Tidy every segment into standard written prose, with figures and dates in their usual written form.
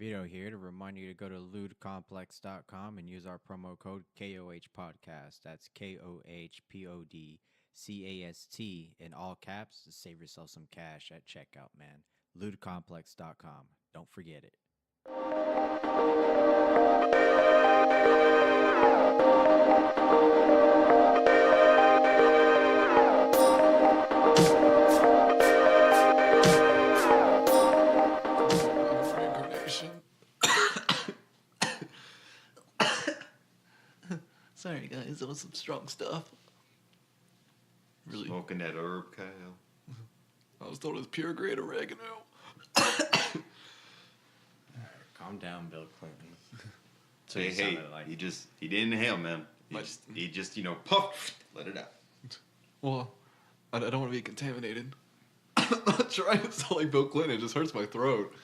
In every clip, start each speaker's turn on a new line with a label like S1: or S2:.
S1: Veedo here to remind you to go to lewdcomplex.com and use our promo code KOH Podcast. That's KOHPODCAST in all caps to save yourself some cash at checkout, man. lewdcomplex.com. Don't forget it.
S2: Sorry, guys, that was some strong stuff.
S3: Really? Smoking that herb, Kyle.
S2: I was told it was pure grade oregano.
S1: Calm down, Bill Clinton.
S3: So hey, like. he didn't inhale, man. He just puffed, let it out.
S2: Well, I don't want to be contaminated. I'm not trying to sound like Bill Clinton. It just hurts my throat.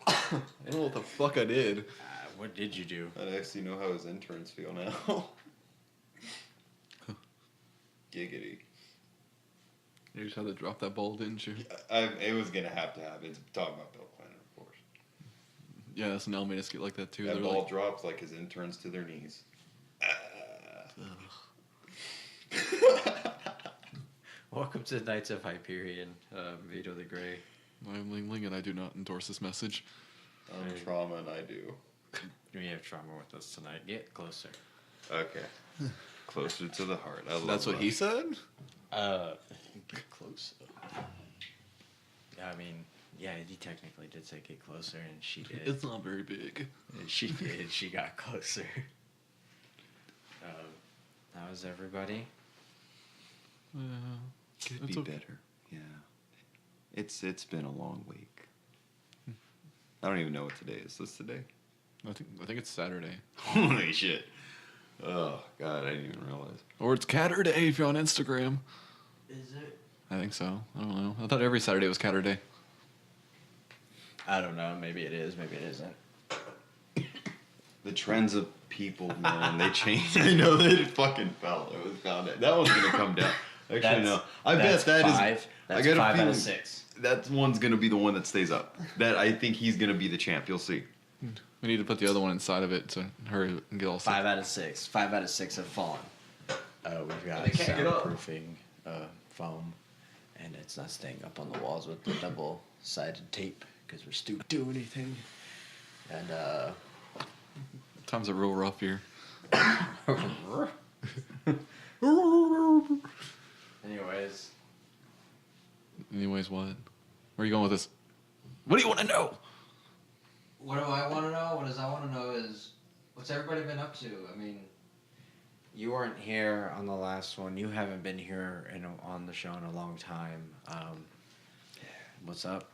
S2: I don't know what the fuck I did.
S1: What did you do?
S3: I actually know how his interns feel now. Giggity.
S2: You just had to drop that ball, didn't you?
S3: It was going to happen. It's talking about Bill Clinton, of course.
S2: Yeah, SNL made us get like that, too.
S3: That ball drops like his interns to their knees.
S1: Welcome to the Knights of Hyperion, Veedo the Grey.
S2: I am Ling-Ling, and I do not endorse this message.
S3: I'm Trauma, and I do.
S1: We have trauma with us tonight. Get closer.
S3: Okay. Closer to the heart.
S2: That's what he said?
S1: Get closer. I mean, yeah, he technically did say get closer, and she did.
S2: It's not very big.
S1: And she did. She got closer. How's everybody?
S3: Could be better. Yeah. It's been a long week. I don't even know what today is. Is this today?
S2: I think it's Saturday.
S3: Holy shit. Oh, God, I didn't even realize.
S2: Or it's Catterday if you're on Instagram.
S1: Is it?
S2: I think so. I don't know. I thought every Saturday was Catterday.
S1: I don't know. Maybe it is. Maybe it isn't.
S3: The trends of people, man, they change. I know it fucking fell. It was found. That one's going to come down. Actually, no. I bet that
S1: five.
S3: is...
S1: That's
S3: I got
S1: 5
S3: a
S1: out of 6.
S3: That one's going to be the one that stays up. That I think he's going to be the champ. You'll see.
S2: We need to put the other one inside of it to hurry and get all
S1: 5 out of 6. 5 out of 6 have fallen. We've got soundproofing foam, and it's not staying up on the walls with the double-sided tape because we're stupid. Do anything. And
S2: times are real rough here. Anyways, what? Where are you going with this? What do you want to know?
S1: What do I want to know? What does I want to know is, what's everybody been up to? I mean, you weren't here on the last one. You haven't been here on the show in a long time. What's up?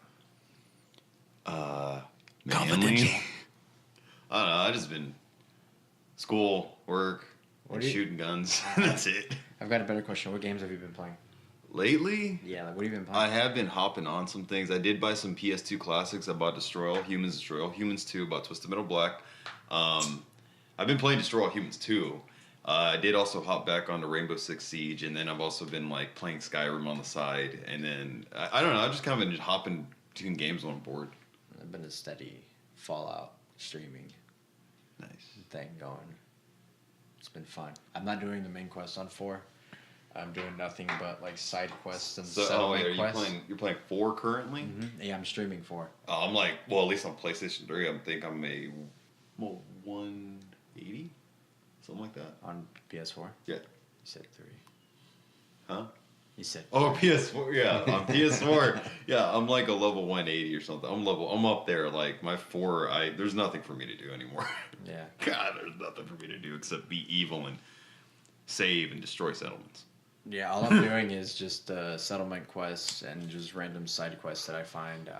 S3: Confidential. I don't know. I just been school, work, and shooting guns. That's it.
S1: I've got a better question. What games have you been playing?
S3: Lately?
S1: Yeah, like what have you been playing?
S3: I have been hopping on some things. I did buy some PS2 classics. I bought Destroy All Humans, Destroy All Humans 2, bought Twisted Metal Black. I've been playing Destroy All Humans 2. I did also hop back onto Rainbow Six Siege, and then I've also been like playing Skyrim on the side. And then, I don't know, I've just kind of been hopping between games when I'm bored.
S1: I've been a steady Fallout streaming thing going. It's been fun. I'm not doing the main quest on 4. I'm doing nothing but like side quests and settlement quests.
S3: You're playing 4 currently?
S1: Mm-hmm. Yeah, I'm streaming 4.
S3: I'm like, well, at least on PlayStation 3, I think I'm a 180, something like that.
S1: On PS4?
S3: Yeah.
S1: You said 3.
S3: Huh?
S1: You said 3.
S3: Oh, PS4, yeah, on PS4. Yeah, I'm like a level 180 or something. I'm up there, like my 4, there's nothing for me to do anymore.
S1: Yeah.
S3: God, there's nothing for me to do except be evil and save and destroy settlements.
S1: Yeah, all I'm doing is just settlement quests and just random side quests that I find.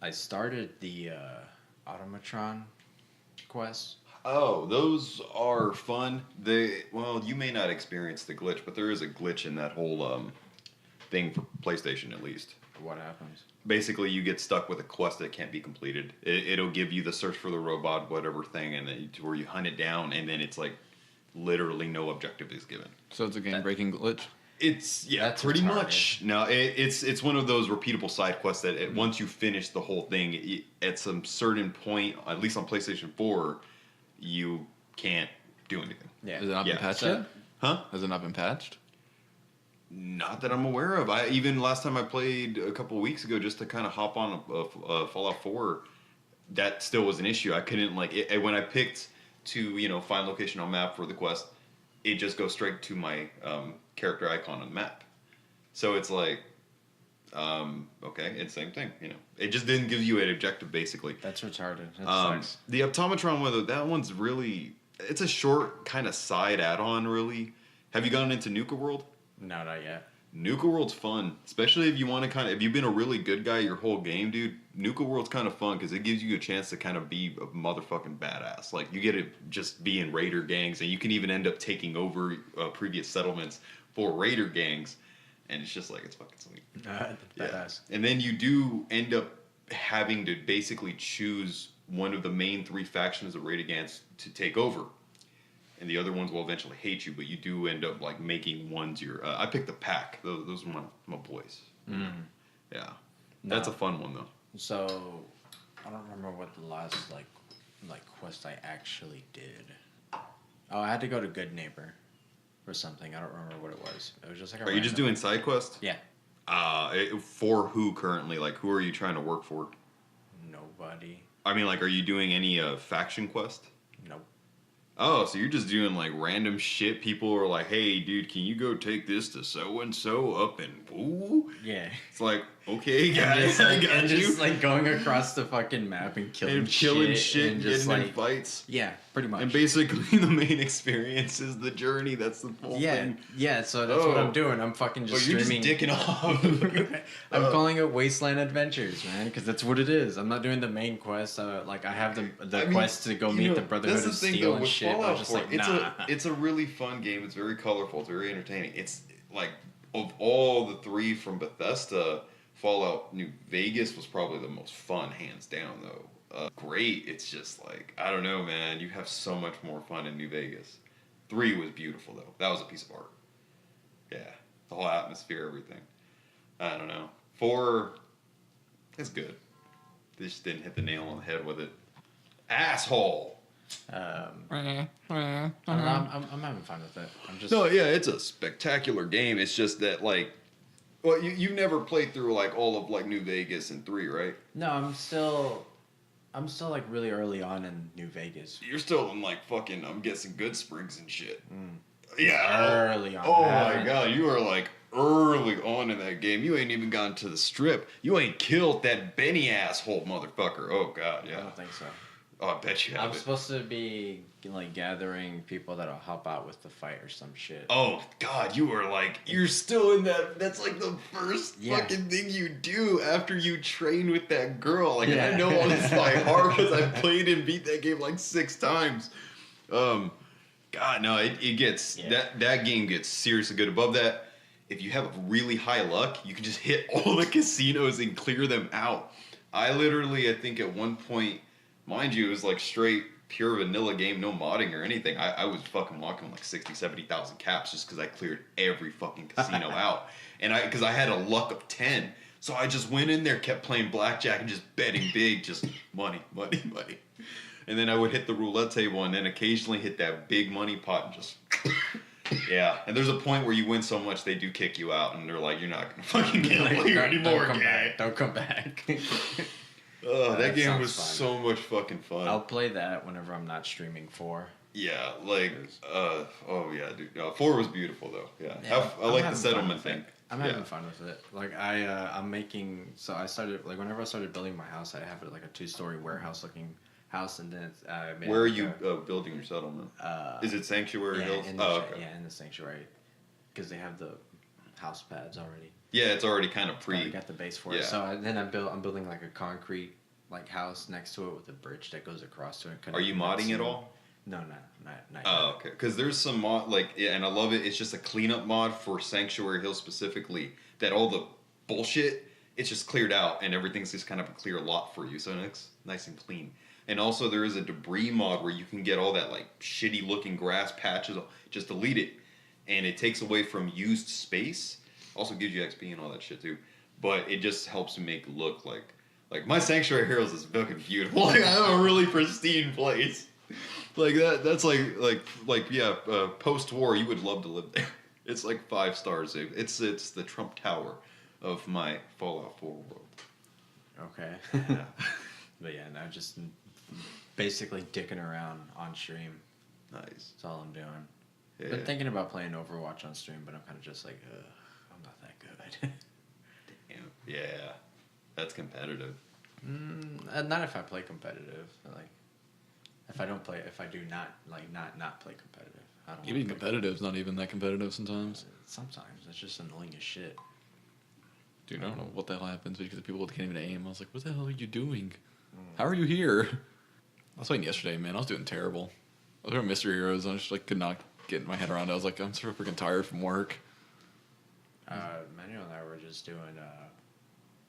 S1: I started the Automatron quest.
S3: Oh, those are fun. You may not experience the glitch, but there is a glitch in that whole thing for PlayStation at least.
S1: What happens?
S3: Basically, you get stuck with a quest that can't be completed. It'll give you the search for the robot, whatever thing, and then where you hunt it down, and then it's like literally no objective is given.
S2: So it's a game-breaking glitch?
S3: It's
S1: That's
S3: pretty
S1: retarded.
S3: much. No, it's one of those repeatable side quests that once you finish the whole thing, at some certain point, at least on PlayStation 4, you can't do anything.
S1: Yeah.
S2: Has it not been patched
S1: So-
S2: yet?
S3: Huh?
S2: Has it not been patched?
S3: Not that I'm aware of. I even last time I played a couple of weeks ago, just to kind of hop on a Fallout 4, that still was an issue. I couldn't when I picked to find location on map for the quest, it just goes straight to my character icon on the map. So it's like, okay, it's the same thing. It just didn't give you an objective basically.
S1: That's retarded. That sucks.
S3: The Optometron one, though, that one's really, it's a short kind of side add-on, really. Have you gone into Nuka World?
S1: No, not yet.
S3: Nuka World's fun, especially if you want to if you've been a really good guy your whole game, dude. Nuka World's kind of fun because it gives you a chance to kind of be a motherfucking badass. Like, you get to just be in raider gangs, and you can even end up taking over previous settlements for raider gangs, and it's just like, it's fucking sweet.
S1: Badass.
S3: And then you do end up having to basically choose one of the main 3 factions of raider gangs to take over. And the other ones will eventually hate you, but you do end up like making ones your. I picked the pack. Those are my boys. Yeah, that's a fun one though.
S1: So, I don't remember what the last like quest I actually did. Oh, I had to go to Good Neighbor, or something. I don't remember what it was. It was just like.
S3: Are you just doing side quests?
S1: Yeah.
S3: For who currently? Like, who are you trying to work for?
S1: Nobody.
S3: I mean, like, are you doing any faction quest?
S1: Nope.
S3: Oh, so you're just doing like random shit. People are like, "Hey, dude, can you go take this to so and so up in Woo?"
S1: Yeah.
S3: It's like, okay, guys, I got
S1: and
S3: you.
S1: just like going across the fucking map and killing shit
S3: and
S1: just
S3: getting
S1: like
S3: in fights.
S1: yeah, pretty much.
S3: And basically, the main experience is the journey. That's the whole thing.
S1: Yeah. So that's what I'm doing. I'm fucking just
S3: you're
S1: streaming.
S3: just dicking off.
S1: I'm calling it Wasteland Adventures, man, because that's what it is. I'm not doing the main quest. Like I have the quest to go meet the Brotherhood of Steel and shit. But I'm just like, nah.
S3: It's a really fun game. It's very colorful. It's very entertaining. It's like, of all the 3 from Bethesda, Fallout New Vegas was probably the most fun, hands down, though. Great. It's just like, I don't know, man. You have so much more fun in New Vegas. 3 was beautiful, though. That was a piece of art. Yeah. The whole atmosphere, everything. I don't know. 4, it's good. They just didn't hit the nail on the head with it. Asshole!
S1: I don't know, I'm having fun with it. I'm just
S3: No, yeah, it's a spectacular game. It's just that, like, well, you never played through like all of like New Vegas and 3, right?
S1: No, I'm still like really early on in New Vegas.
S3: You're still in like fucking, I'm guessing, Good Springs and shit. Yeah,
S1: Early on.
S3: Oh
S1: I
S3: my
S1: haven't-
S3: god, you are like early on in that game. You ain't even gotten to the strip. You ain't killed that Benny asshole motherfucker. Oh god,
S1: I
S3: yeah.
S1: don't think so.
S3: Oh, I bet you have
S1: I'm
S3: it.
S1: supposed to be like gathering people that'll help out with the fight or some shit.
S3: Oh god, you are like, you're still in that. That's like the first fucking thing you do after you train with that girl. Like, I know all this by heart because I played and beat that game like 6 times. God, no, it gets that game gets seriously good. Above that, if you have really high luck, you can just hit all the casinos and clear them out. I think at one point, mind you, it was like straight pure vanilla game, no modding or anything. I was fucking walking like 60, 70,000 caps just because I cleared every fucking casino out. And because I had a luck of 10. So I just went in there, kept playing blackjack and just betting big, just money, money, money. And then I would hit the roulette table and then occasionally hit that big money pot and just... Yeah, and there's a point where you win so much they do kick you out and they're like, you're not gonna fucking gamble here anymore, gang.
S1: Don't come back.
S3: That game
S1: sounds
S3: was
S1: fun.
S3: so much fucking fun.
S1: I'll play that whenever I'm not streaming 4.
S3: Yeah, like, oh yeah, dude. 4 was beautiful though. Yeah, I
S1: I'm
S3: like the
S1: having
S3: settlement
S1: fun with
S3: thing.
S1: it. I'm having fun with it. Like I'm making. So I started like whenever I started building my house, I have like a 2-story warehouse looking house, and then it's,
S3: Where are you building your settlement? Is it Sanctuary Hills?
S1: In the Sanctuary, because they have the house pads already.
S3: Yeah, it's already kind of
S1: I got the base for it. So then I'm building like a concrete like house next to it with a bridge that goes across to it.
S3: Are you modding at all?
S1: No, not
S3: Oh, okay. Because there's some mod, like, and I love it. It's just a cleanup mod for Sanctuary Hills specifically. That all the bullshit, it's just cleared out, and everything's just kind of a clear lot for you, so it's nice and clean. And also, there is a debris mod where you can get all that like shitty looking grass patches, just delete it, and it takes away from used space. Also gives you XP and all that shit too. But it just helps make it look like my Sanctuary Heroes is fucking beautiful. Like I have a really pristine place. Like that's post war you would love to live there. It's like 5 stars. It's the Trump Tower of my Fallout 4 world.
S1: Okay. Yeah. But yeah, no, just basically dicking around on stream.
S3: Nice.
S1: That's all I'm doing.
S3: Yeah.
S1: Been thinking about playing Overwatch on stream, but I'm kind of just like, I'm not that good.
S3: Damn. Yeah. That's competitive.
S1: Not if I play competitive. Like, if I do not play competitive. I don't.
S2: Even competitive's not even that competitive sometimes.
S1: Sometimes it's just annoying as shit.
S2: Dude, I don't know what the hell happens because people can't even aim. I was like, what the hell are you doing? How are you here? I was playing yesterday, man. I was doing terrible. I was doing Mystery Heroes, and I just like could not get my head around it. I was like, I'm so freaking tired from work.
S1: Manuel and I were just doing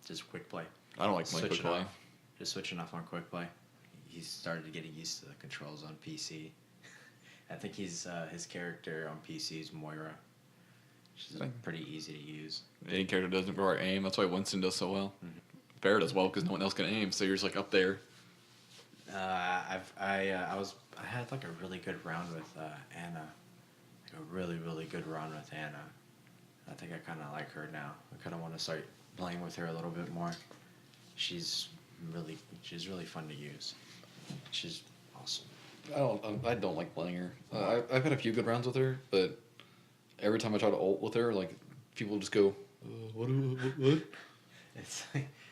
S1: just quick play.
S2: I don't like playing quick play.
S1: Just switching off on quick play. He started getting used to the controls on PC. I think his character on PC is Moira. She's pretty easy to use.
S2: Any character doesn't require aim. That's why Winston does so well. Mm-hmm. Barret does well because no one else can aim, so you're just like up there.
S1: I had like a really good round with Anna, like a really good round with Anna. I think I kind of like her now. I kind of want to start playing with her a little bit more. She's really fun to use. She's awesome.
S2: I don't like playing her. I've had a few good rounds with her, but every time I try to ult with her, like people just go, what?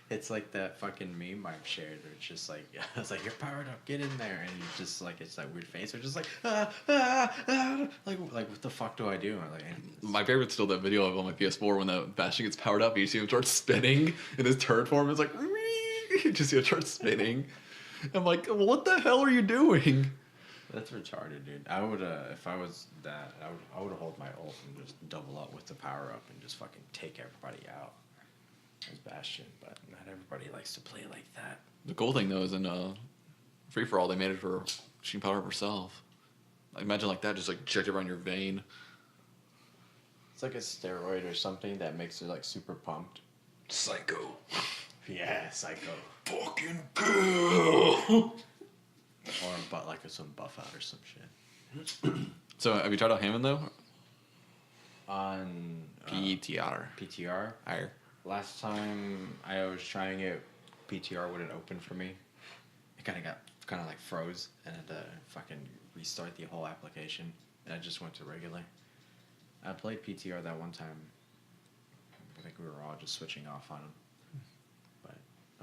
S1: It's like that fucking meme I've shared where it's just like, it's like, you're powered up, get in there, and you just like, it's that weird face, or just like, like what the fuck do I do? Like,
S2: my favorite's still that video of on my PS4 when the Bastion gets powered up, and you see him start spinning in his turret form. It's like, you just see him start spinning. I'm like, well, what the hell are you doing?
S1: That's retarded, dude. I would, if I was that, I would hold my ult and just double up with the power up and just fucking take everybody out. As Bastion, but not everybody likes to play like that.
S2: The cool thing though is in Free for All they made it for she can power up herself. Like, imagine like that, just like checked around your vein.
S1: It's like a steroid or something that makes her like super pumped.
S3: Psycho.
S1: Yeah, psycho.
S3: Fucking girl.
S1: Or but like some buff out or some shit.
S2: So have you tried out Hammond though?
S1: On
S2: PTR.
S1: PTR.
S2: Higher.
S1: Last time I was trying it, PTR wouldn't open for me. It kind of like froze, and I had to fucking restart the whole application, and I just went to regular. I played PTR that one time. I think we were all just switching off on him.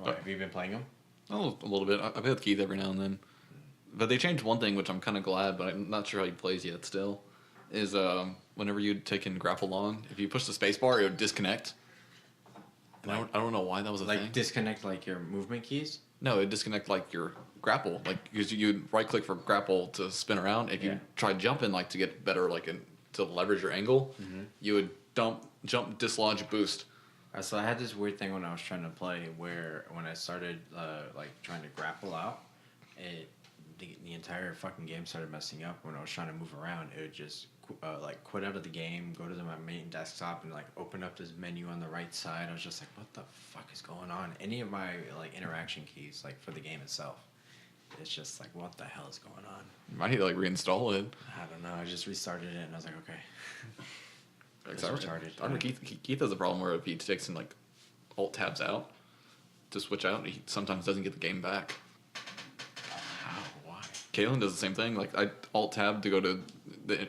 S1: But have you been playing them?
S2: Oh, a little bit. I play with Keith every now and then. But they changed one thing, which I'm kind of glad, but I'm not sure how he plays yet still, is whenever you take in grapple on, if you push the space bar, it would disconnect. And I don't know why that was a thing.
S1: Like disconnect like your movement keys?
S2: No, it disconnect like your grapple. Like you'd right click for grapple to spin around. If you try jumping like to get better to leverage your angle, you would jump, dislodge, boost.
S1: So I had this weird thing when I was trying to play where when I started like trying to grapple out, the entire fucking game started messing up. When I was trying to move around, it would just like quit out of the game, go to my main desktop, and like open up this menu on the right side. I was just like, what the fuck is going on? Any of my like interaction keys like for the game itself, it's just like, what the hell is going on?
S2: You might need to like reinstall it.
S1: I don't know. I just restarted it and I was like, okay.
S2: I remember Keith has a problem where if he takes in like alt tabs out to switch out, he sometimes doesn't get the game back.
S1: How? Why?
S2: Kalen does the same thing. Like I alt tab to go to the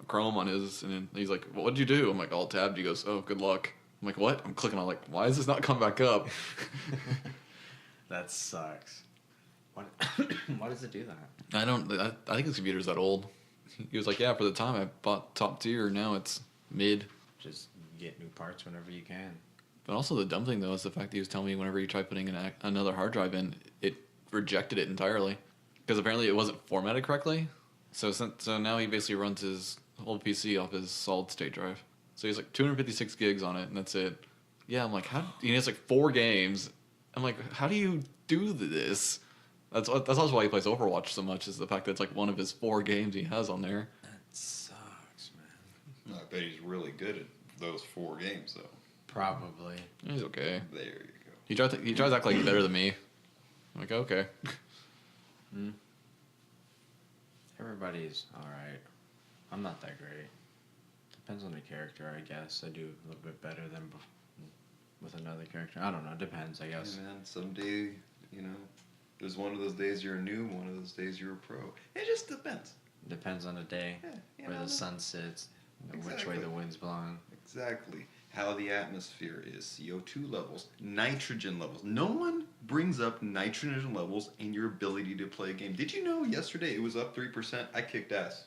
S2: Chrome on his, and then he's like, well, "What'd you do?" I'm like, "Alt tabbed." He goes, "Oh, good luck." I'm like, "What?" I'm clicking on like, "Why is this not coming back up?"
S1: That sucks. Why does it do that?
S2: I think his computer's that old. He was like, "Yeah, for the time I bought top tier. Now it's mid."
S1: Just get new parts whenever you can.
S2: But also the dumb thing though is the fact that he was telling me whenever you try putting another hard drive in, it rejected it entirely because apparently it wasn't formatted correctly. So now he basically runs his whole PC off his solid state drive. So he's like 256 gigs on it, and that's it. Yeah, I'm like, how? He has like 4 games. I'm like, how do you do this? That's also why he plays Overwatch so much, is the fact that it's like one of his 4 games he has on there.
S1: That sucks, man.
S3: I bet he's really good at those 4 games, though.
S1: Probably.
S2: He's okay.
S3: There you go.
S2: He tries to act like he's better than me. I'm like, okay.
S1: Everybody's alright. I'm not that great. Depends on the character, I guess. I do a little bit better than with another character. I don't know. Depends, I guess.
S3: Hey man, someday, there's one of those days you're a noob, one of those days you're a pro. It just depends.
S1: Depends on the day, where the sun sits, which way the wind's blowing.
S3: Exactly. How the atmosphere is, CO2 levels, nitrogen levels. No one brings up nitrogen levels and your ability to play a game. Did you know yesterday it was up 3%? I kicked ass.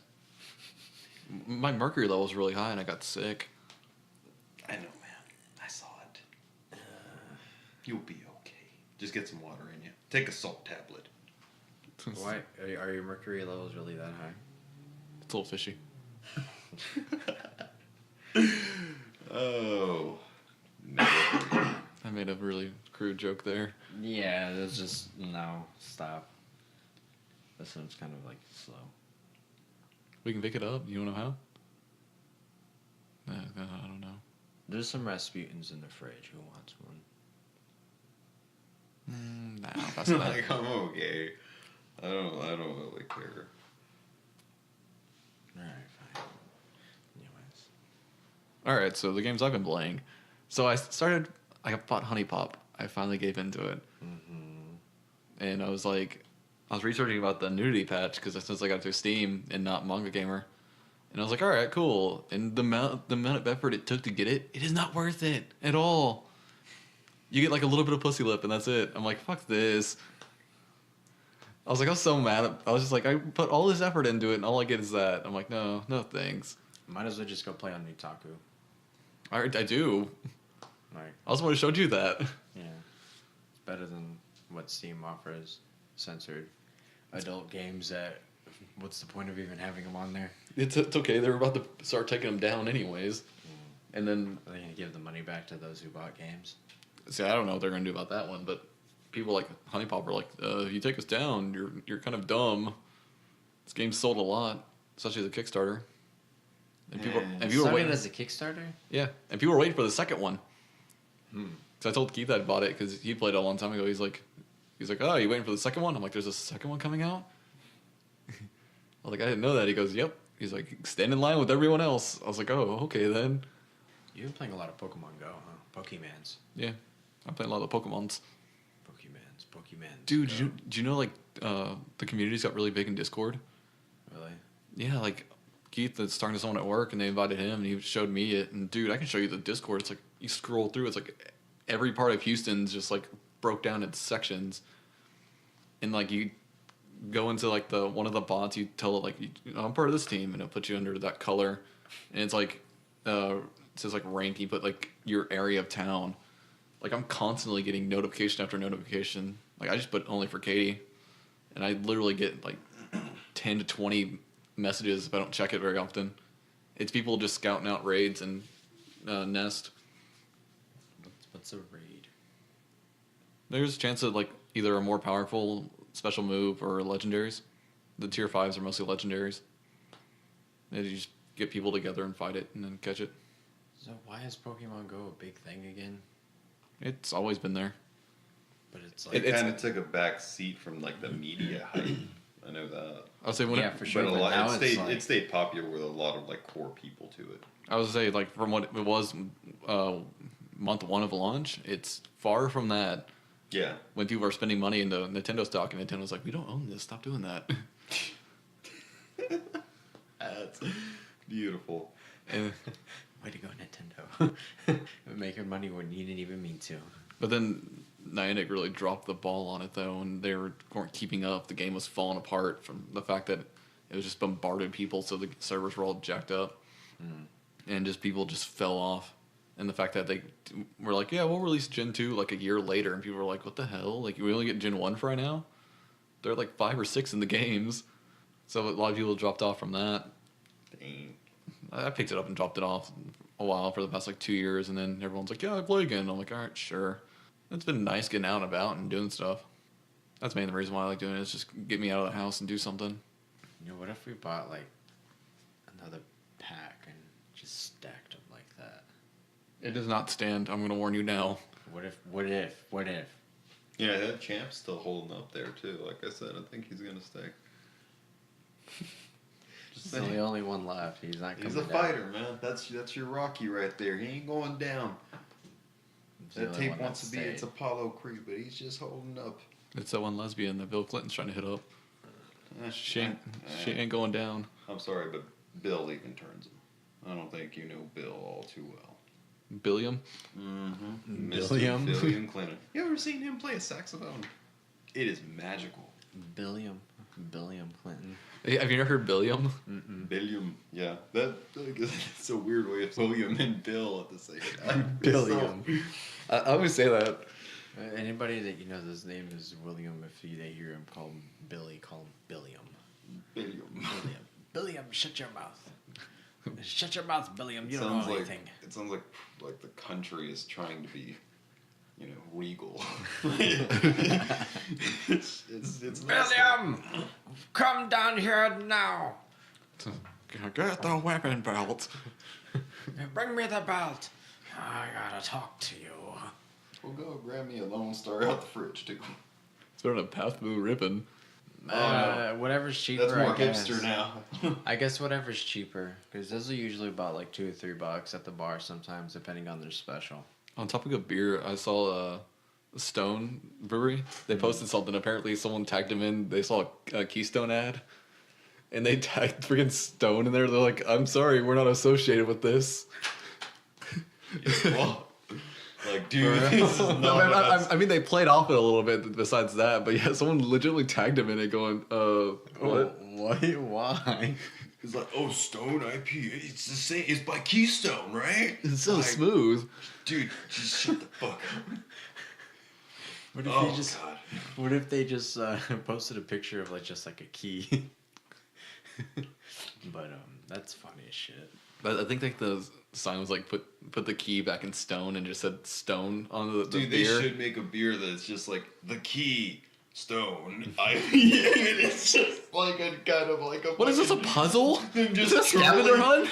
S2: My mercury level was really high and I got sick.
S3: I know, man. I saw it. You'll be okay. Just get some water in you. Take a salt tablet.
S1: Why are your mercury levels really that high?
S2: It's a little fishy.
S3: Oh. Never.
S2: I made a really crude joke there.
S1: Yeah, it's just no. Stop. This one's kind of like slow.
S2: We can pick it up. You wanna know how? I don't know.
S1: There's some Rasputins in the fridge. Who wants one?
S2: Nah, that's not.
S3: Like, I'm okay. I don't really care.
S1: Alright, fine. Anyways.
S2: Alright, so the games I've been playing. So I bought Honey Pop. I finally gave into it. Mm-hmm. And I was researching about the nudity patch because since I got it through Steam and not Manga Gamer. And I was like, alright, cool. And the amount of effort it took to get it, it is not worth it at all. You get like a little bit of pussy lip and that's it. I'm like, fuck this. I was like, I was so mad. I was just like, I put all this effort into it and all I get is that. I'm like, no thanks.
S1: Might as well just go play on Nutaku.
S2: I do.
S1: Like,
S2: I also would have showed you that.
S1: yeah. It's better than what Steam offers. Censored adult games that... What's the point of even having them on there?
S2: It's okay. They're about to start taking them down anyways. And then...
S1: Are they going to give the money back to those who bought games?
S2: See, I don't know what they're going to do about that one, but people like Honey Pop are like, if you take us down, you're kind of dumb. This game sold a lot, especially the Kickstarter. And people were waiting
S1: as a Kickstarter?
S2: Yeah, and people were waiting for the second one. So I told Keith I bought it because he played it a long time ago. He's like, oh, you waiting for the second one? I'm like, there's a second one coming out? I was like, I didn't know that. He goes, yep. He's like, stand in line with everyone else. I was like, oh, okay then.
S1: You've been playing a lot of Pokemon Go, huh? Pokemans.
S2: Yeah, I'm playing a lot of Pokemons.
S1: Pokemans.
S2: Dude, do you know like the community's got really big in Discord?
S1: Really?
S2: Yeah, like Keith is talking to someone at work and they invited him and he showed me it. And dude, I can show you the Discord. It's like you scroll through, it's like every part of Houston's just like broke down into sections. And like you go into like one of the bots, you tell it like, I'm part of this team, and it'll put you under that color. And it's like it says like rank, you put like your area of town. Like I'm constantly getting notification after notification. Like I just put only for Katie, and I literally get like 10 to 20 messages if I don't check it very often. It's people just scouting out raids and nest.
S1: What's a raid?
S2: There's a chance of like either a more powerful special move or legendaries. The tier 5s are mostly legendaries. And you just get people together and fight it and then catch it.
S1: So why is Pokemon Go a big thing again?
S2: It's always been there.
S1: But it's like...
S3: It kind of took a back seat from like the media hype. I know that.
S2: I'll say
S1: for sure.
S3: But
S1: now
S3: it stayed popular with a lot of like core people to it.
S2: I was say like from what it was month 1 of launch, it's far from that.
S3: Yeah.
S2: When people are spending money into Nintendo stock, and Nintendo's like, we don't own this. Stop doing that.
S3: That's beautiful.
S2: And,
S1: way to go, Nintendo. Making money when you didn't even mean to.
S2: but then Niantic really dropped the ball on it though, and they weren't keeping up. The game was falling apart from the fact that it was just bombarding people, so the servers were all jacked up, and just people just fell off. And the fact that they were like, yeah, we'll release Gen 2 like a year later, and people were like, what the hell? Like, we only get Gen 1 for right now? There are like 5 or 6 in the games. So a lot of people dropped off from that.
S3: Dang.
S2: I picked it up and dropped it off a while for the past like 2 years, and then everyone's like, yeah, I play again. I'm like, all right, sure. It's been nice getting out and about and doing stuff. That's mainly the reason why I like doing it, is just get me out of the house and do something.
S1: You know, what if we bought like another pack and just stacked them like that.
S2: It does not stand. I'm gonna warn you now.
S1: What if?
S3: Yeah, that champ's still holding up there too. Like I said, I think he's gonna stay.
S1: He's the only one left. He's not coming
S3: He's a
S1: down.
S3: fighter, man. That's your Rocky right there. He ain't going down. That tape wants to be it's Apollo Creed, but he's just holding up.
S2: It's that one lesbian that Bill Clinton's trying to hit up. She ain't going down.
S3: I'm sorry, but Bill even turns him. I don't think you know Bill all too well.
S2: Billiam?
S3: Mm-hmm.
S1: Billiam?
S3: Billiam Clinton. You ever seen him play a saxophone? It is magical.
S1: Billiam Clinton.
S2: Hey, have you ever heard Billiam?
S1: Mm-mm.
S3: Billiam, yeah. It's a weird way of William and Bill at the same time.
S1: Billiam.
S2: I always say that.
S1: Anybody that you know his name is William, if they hear him call him Billy, call him Billiam.
S3: Billiam.
S1: Billiam, shut your mouth. Shut your mouth, Billiam. You don't know anything.
S3: It sounds like the country is trying to be, regal. it's
S1: Billiam, come down here now.
S2: Get the weapon belt.
S1: Bring me the belt. I gotta talk to you.
S3: We'll go grab me a Lone Star out the fridge too.
S2: It's better than a Path Blue ribbon.
S1: Whatever's cheaper.
S3: That's more
S1: I guess.
S3: hipster now.
S1: I guess whatever's cheaper, because those are usually about like $2 or $3 at the bar sometimes, depending on their special.
S2: On topic of beer, I saw Stone Brewery. They posted something. Apparently, someone tagged them in. They saw a Keystone ad, and they tagged freaking Stone in there. They're like, "I'm sorry, we're not associated with this."
S3: Well, like, dude, this is not
S2: I mean, they played off it a little bit. Besides that, but yeah, someone legitimately tagged him in it, going, what?
S1: Why?
S3: He's like, oh, Stone IPA, it's the same. It's by Keystone, right?
S2: It's so
S3: like,
S2: smooth,
S3: dude. Just shut the fuck up.
S1: What if
S3: God.
S1: What if they just posted a picture of just a key? But that's funny as shit.
S2: But I think the sign was like put the key back in Stone and just said Stone on the
S3: Dude,
S2: beer.
S3: they should make a beer that's just like the key Stone IPA. It's just like a kind of like a.
S2: What is this, a puzzle?
S3: Just
S2: is this a scavenger hunt?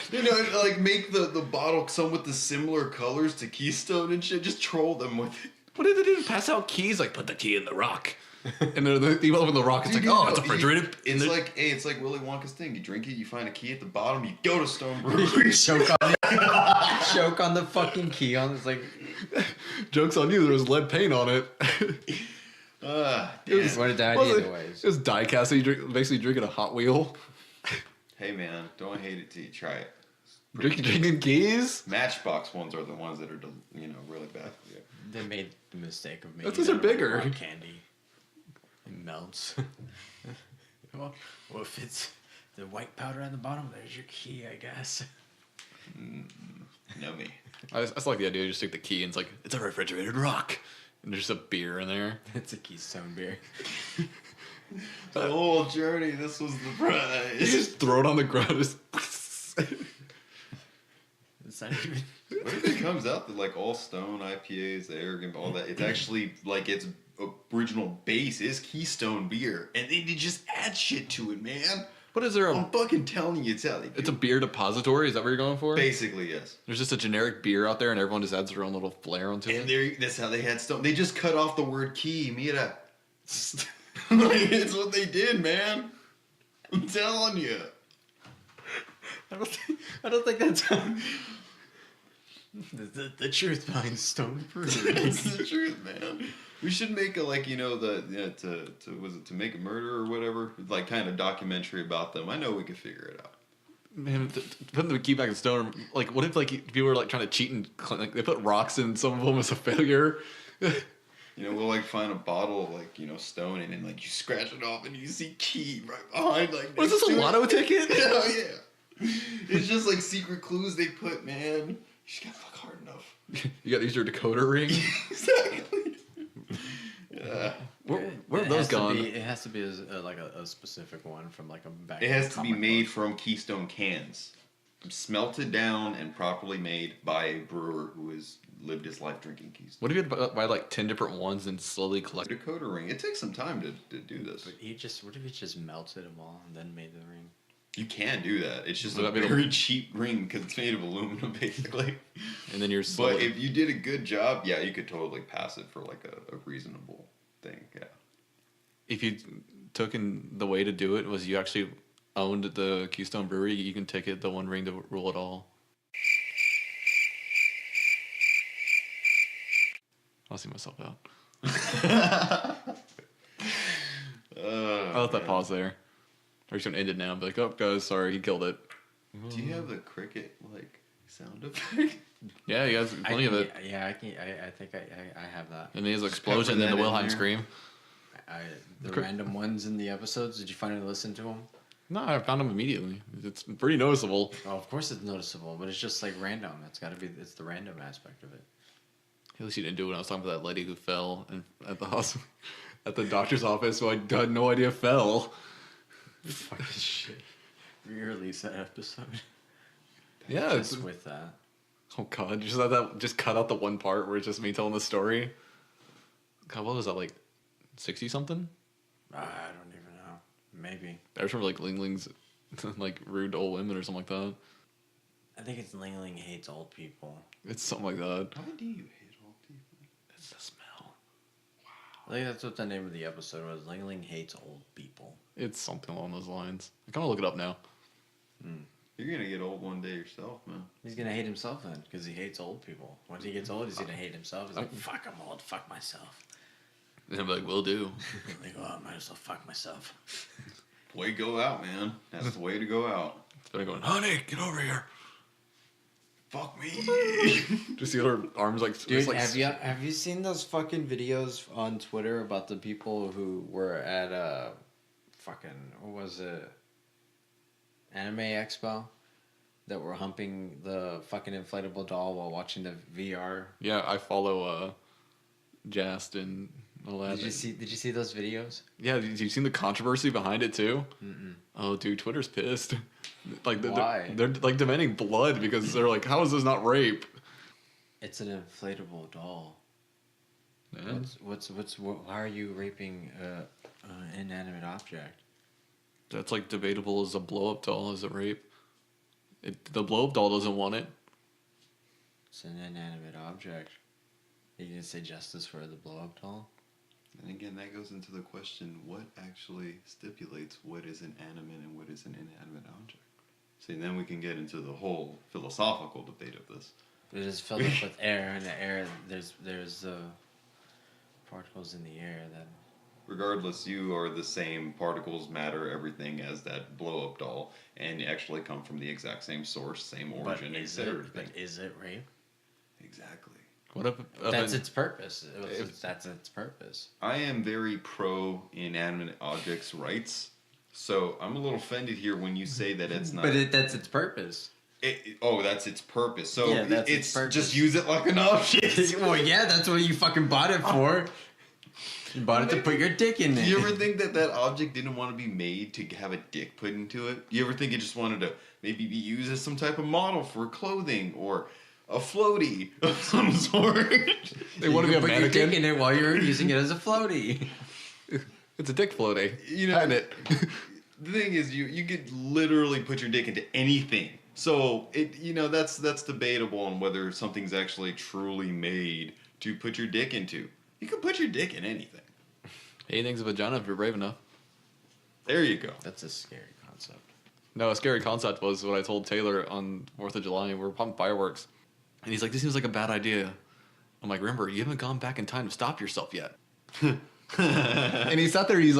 S3: Like make the bottle some with the similar colors to Keystone and shit. Just troll them with it.
S2: What did they do? Pass out keys? Like, put the key in the rock. And then you open the rock, it's
S3: Dude,
S2: like, it's refrigerated.
S3: It's like Willy Wonka's thing. You drink it, you find a key at the bottom, you go to Stone Brewery.
S1: choke on the fucking key on. It's like,
S2: joke's on you. There was lead paint on it.
S3: Damn.
S1: what a dad either ways.
S2: It was die cast. So you basically drinking a Hot Wheel.
S3: Hey man, don't hate it till you try it.
S2: Drinking keys.
S3: Matchbox ones are the ones that are really bad for you.
S1: They made the mistake of making.
S2: That's 'cause they're bigger.
S1: Rock candy. It melts. well, if it's the white powder at the bottom, there's your key, I guess.
S3: Know me.
S2: I just like the idea. You just take the key and it's a refrigerated rock, and there's a beer in there.
S1: It's a Keystone beer.
S3: The whole journey, this was the
S2: You
S3: prize.
S2: just throw it on the ground. Just
S1: It's not even.
S3: What if it comes out that all Stone IPAs, the arrogant, all that, it's actually its original base is Keystone beer, and they just add shit to it, man.
S2: What is there?
S3: I'm fucking telling you, it's how they do.
S2: It's a beer depository. Is that what you're going for?
S3: Basically, yes.
S2: There's just a generic beer out there, and everyone just adds their own little flair onto it.
S3: That's how they had Stone. They just cut off the word key. Mira. It's what they did, man. I'm telling you.
S1: I don't think that's the truth behind Stone Brewery.
S3: It's the truth, man. We should make to make a murder or whatever, kind of documentary about them. I know we could figure it out.
S2: Man, putting the key back in Stone. What if people were trying to cheat and they put rocks in some of them as a failure?
S3: We'll find a bottle of Stone and then you scratch it off and you see key right behind
S2: What is this, a lotto ticket?
S3: Hell yeah. It's just secret clues they put, man. You just gotta fuck hard enough.
S2: You gotta use your decoder ring.
S3: Exactly. Yeah.
S2: Where have those gone?
S1: It has to be a specific one from a back.
S3: It has to be made from Keystone cans, smelted down and properly made by a brewer who has lived his life drinking Keystone.
S2: What if you had to buy 10 different ones and slowly collect?
S3: Decoder ring. It takes some time to do this.
S1: What if he just melted them all and then made the ring?
S3: You can do that. It's just
S2: Would
S3: a
S2: that be
S3: very cheap ring because it's made of aluminum, basically.
S2: And then you're
S3: But if you did a good job, yeah, you could totally pass it for like a reasonable thing. Yeah.
S2: if you took in the way to do it was you actually owned the Keystone Brewery, you can take it the one ring to rule it all. I'll see myself out. I'll let that pause there. Or just gonna end it now and be like, oh guys, sorry, he killed it.
S3: Do you have the cricket like sound effect?
S2: Yeah, he has plenty of it.
S1: Yeah, I think I have that.
S2: And he has an explosion and then the Wilhelm scream.
S1: The random ones in the episodes. Did you finally listen to them?
S2: No, I found him immediately. It's pretty noticeable.
S1: Oh, of course it's noticeable, but it's just like random. It's the random aspect of it.
S2: At least you didn't do it when I was talking about that lady who fell at the hospital, at the doctor's office, who I had no idea fell.
S1: Fucking shit. Re-release that episode.
S2: Yeah,
S1: Just with that.
S2: Oh god, just cut out the one part where it's just me telling the story. God, what was that, like 60 something?
S1: I don't even know. Maybe.
S2: I just remember like Ling-Ling's like rude to old women or something like that.
S1: I think it's Ling-Ling hates old people.
S2: It's something like that.
S3: Why do you hate old people?
S2: It's the smell.
S1: I think that's what the name of the episode was. Ling-Ling hates old people.
S2: It's something along those lines. I kind of look it up now.
S3: You're gonna get old one day yourself, man.
S1: He's gonna hate himself then, because he hates old people. Once he gets old, he's gonna hate himself. He's like, fuck, I'm old, fuck myself.
S2: And I'm like, will do.
S1: Like, oh, I might as well fuck myself.
S3: Way go out, man. That's the way to go out.
S2: It's been going, honey, get over here.
S3: Fuck me.
S2: Just see her arms like...
S1: Dude,
S2: like
S1: have you seen those fucking videos on Twitter about the people who were at what was it? Anime Expo? That were humping the fucking inflatable doll while watching the VR.
S2: Yeah, I follow Jast and all that.
S1: Did you see those videos?
S2: Yeah, did you seen the controversy behind it too? Mm-mm. Oh, dude, Twitter's pissed. Like,
S1: Why?
S2: They're like demanding blood because they're like, how is this not rape?
S1: It's an inflatable doll.
S2: Yeah.
S1: Why are you raping an inanimate object?
S2: That's like debatable as a blow up doll as a rape. The blow up doll doesn't want it.
S1: It's an inanimate object. You didn't say justice for the blow up doll?
S3: And again, that goes into the question, what actually stipulates what is an animate and what is an inanimate object? See, then we can get into the whole philosophical debate of this.
S1: It is filled up with air, and the air, there's particles in the air that...
S3: Regardless, you are the same particles, matter, everything as that blow-up doll, and actually come from the exact same source, same origin, etc.
S1: But is it rape?
S3: Exactly.
S2: What if
S1: That's its purpose. That's its purpose.
S3: I am very pro inanimate objects' rights, so I'm a little offended here when you say that it's not.
S1: But that's its purpose.
S3: That's its purpose. So
S1: Yeah, that's its
S3: it's
S1: purpose.
S3: just use it like an object.
S1: Well, yeah, that's what you fucking bought it for. You bought it to put your dick in
S3: Do
S1: it.
S3: you ever think that object didn't want to be made to have a dick put into it? You ever think it just wanted to maybe be used as some type of model for clothing or a floaty of some sort?
S2: they want to be a
S1: put your
S2: mannequin?
S1: dick in it while you're using it as a floaty.
S2: It's a dick floaty.
S3: You know,
S2: Had it.
S3: The thing is, you could literally put your dick into anything. So that's debatable on whether something's actually truly made to put your dick into. You can put your dick in anything.
S2: Anything's a vagina if you're brave enough.
S3: There you go.
S1: That's a scary concept.
S2: No, a scary concept was what I told Taylor on 4th of July. We were pumping fireworks. And he's like, this seems like a bad idea. I'm like, remember, you haven't gone back in time to stop yourself yet. And he sat there, he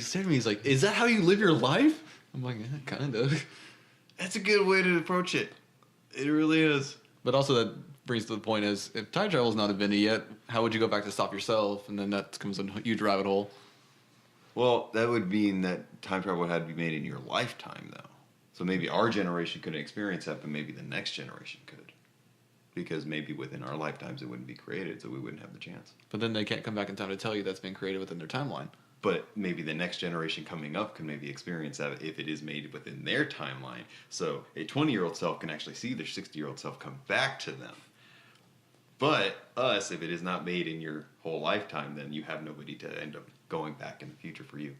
S2: said to me, he's like, is that how you live your life? I'm like, yeah, kind of.
S3: That's a good way to approach it. It really is.
S2: But also that brings to the point is, if time travel's not invented yet, how would you go back to stop yourself? And then that comes in a huge rabbit hole.
S3: Well, that would mean that time travel would have to be made in your lifetime, though. So maybe our generation couldn't experience that, but maybe the next generation could. Because maybe within our lifetimes it wouldn't be created, so we wouldn't have the chance.
S2: But then they can't come back in time to tell you that's been created within their timeline.
S3: But maybe the next generation coming up can maybe experience that if it is made within their timeline. So a 20-year-old self can actually see their 60-year-old self come back to them. But us, if it is not made in your whole lifetime, then you have nobody to end up going back in the future for you.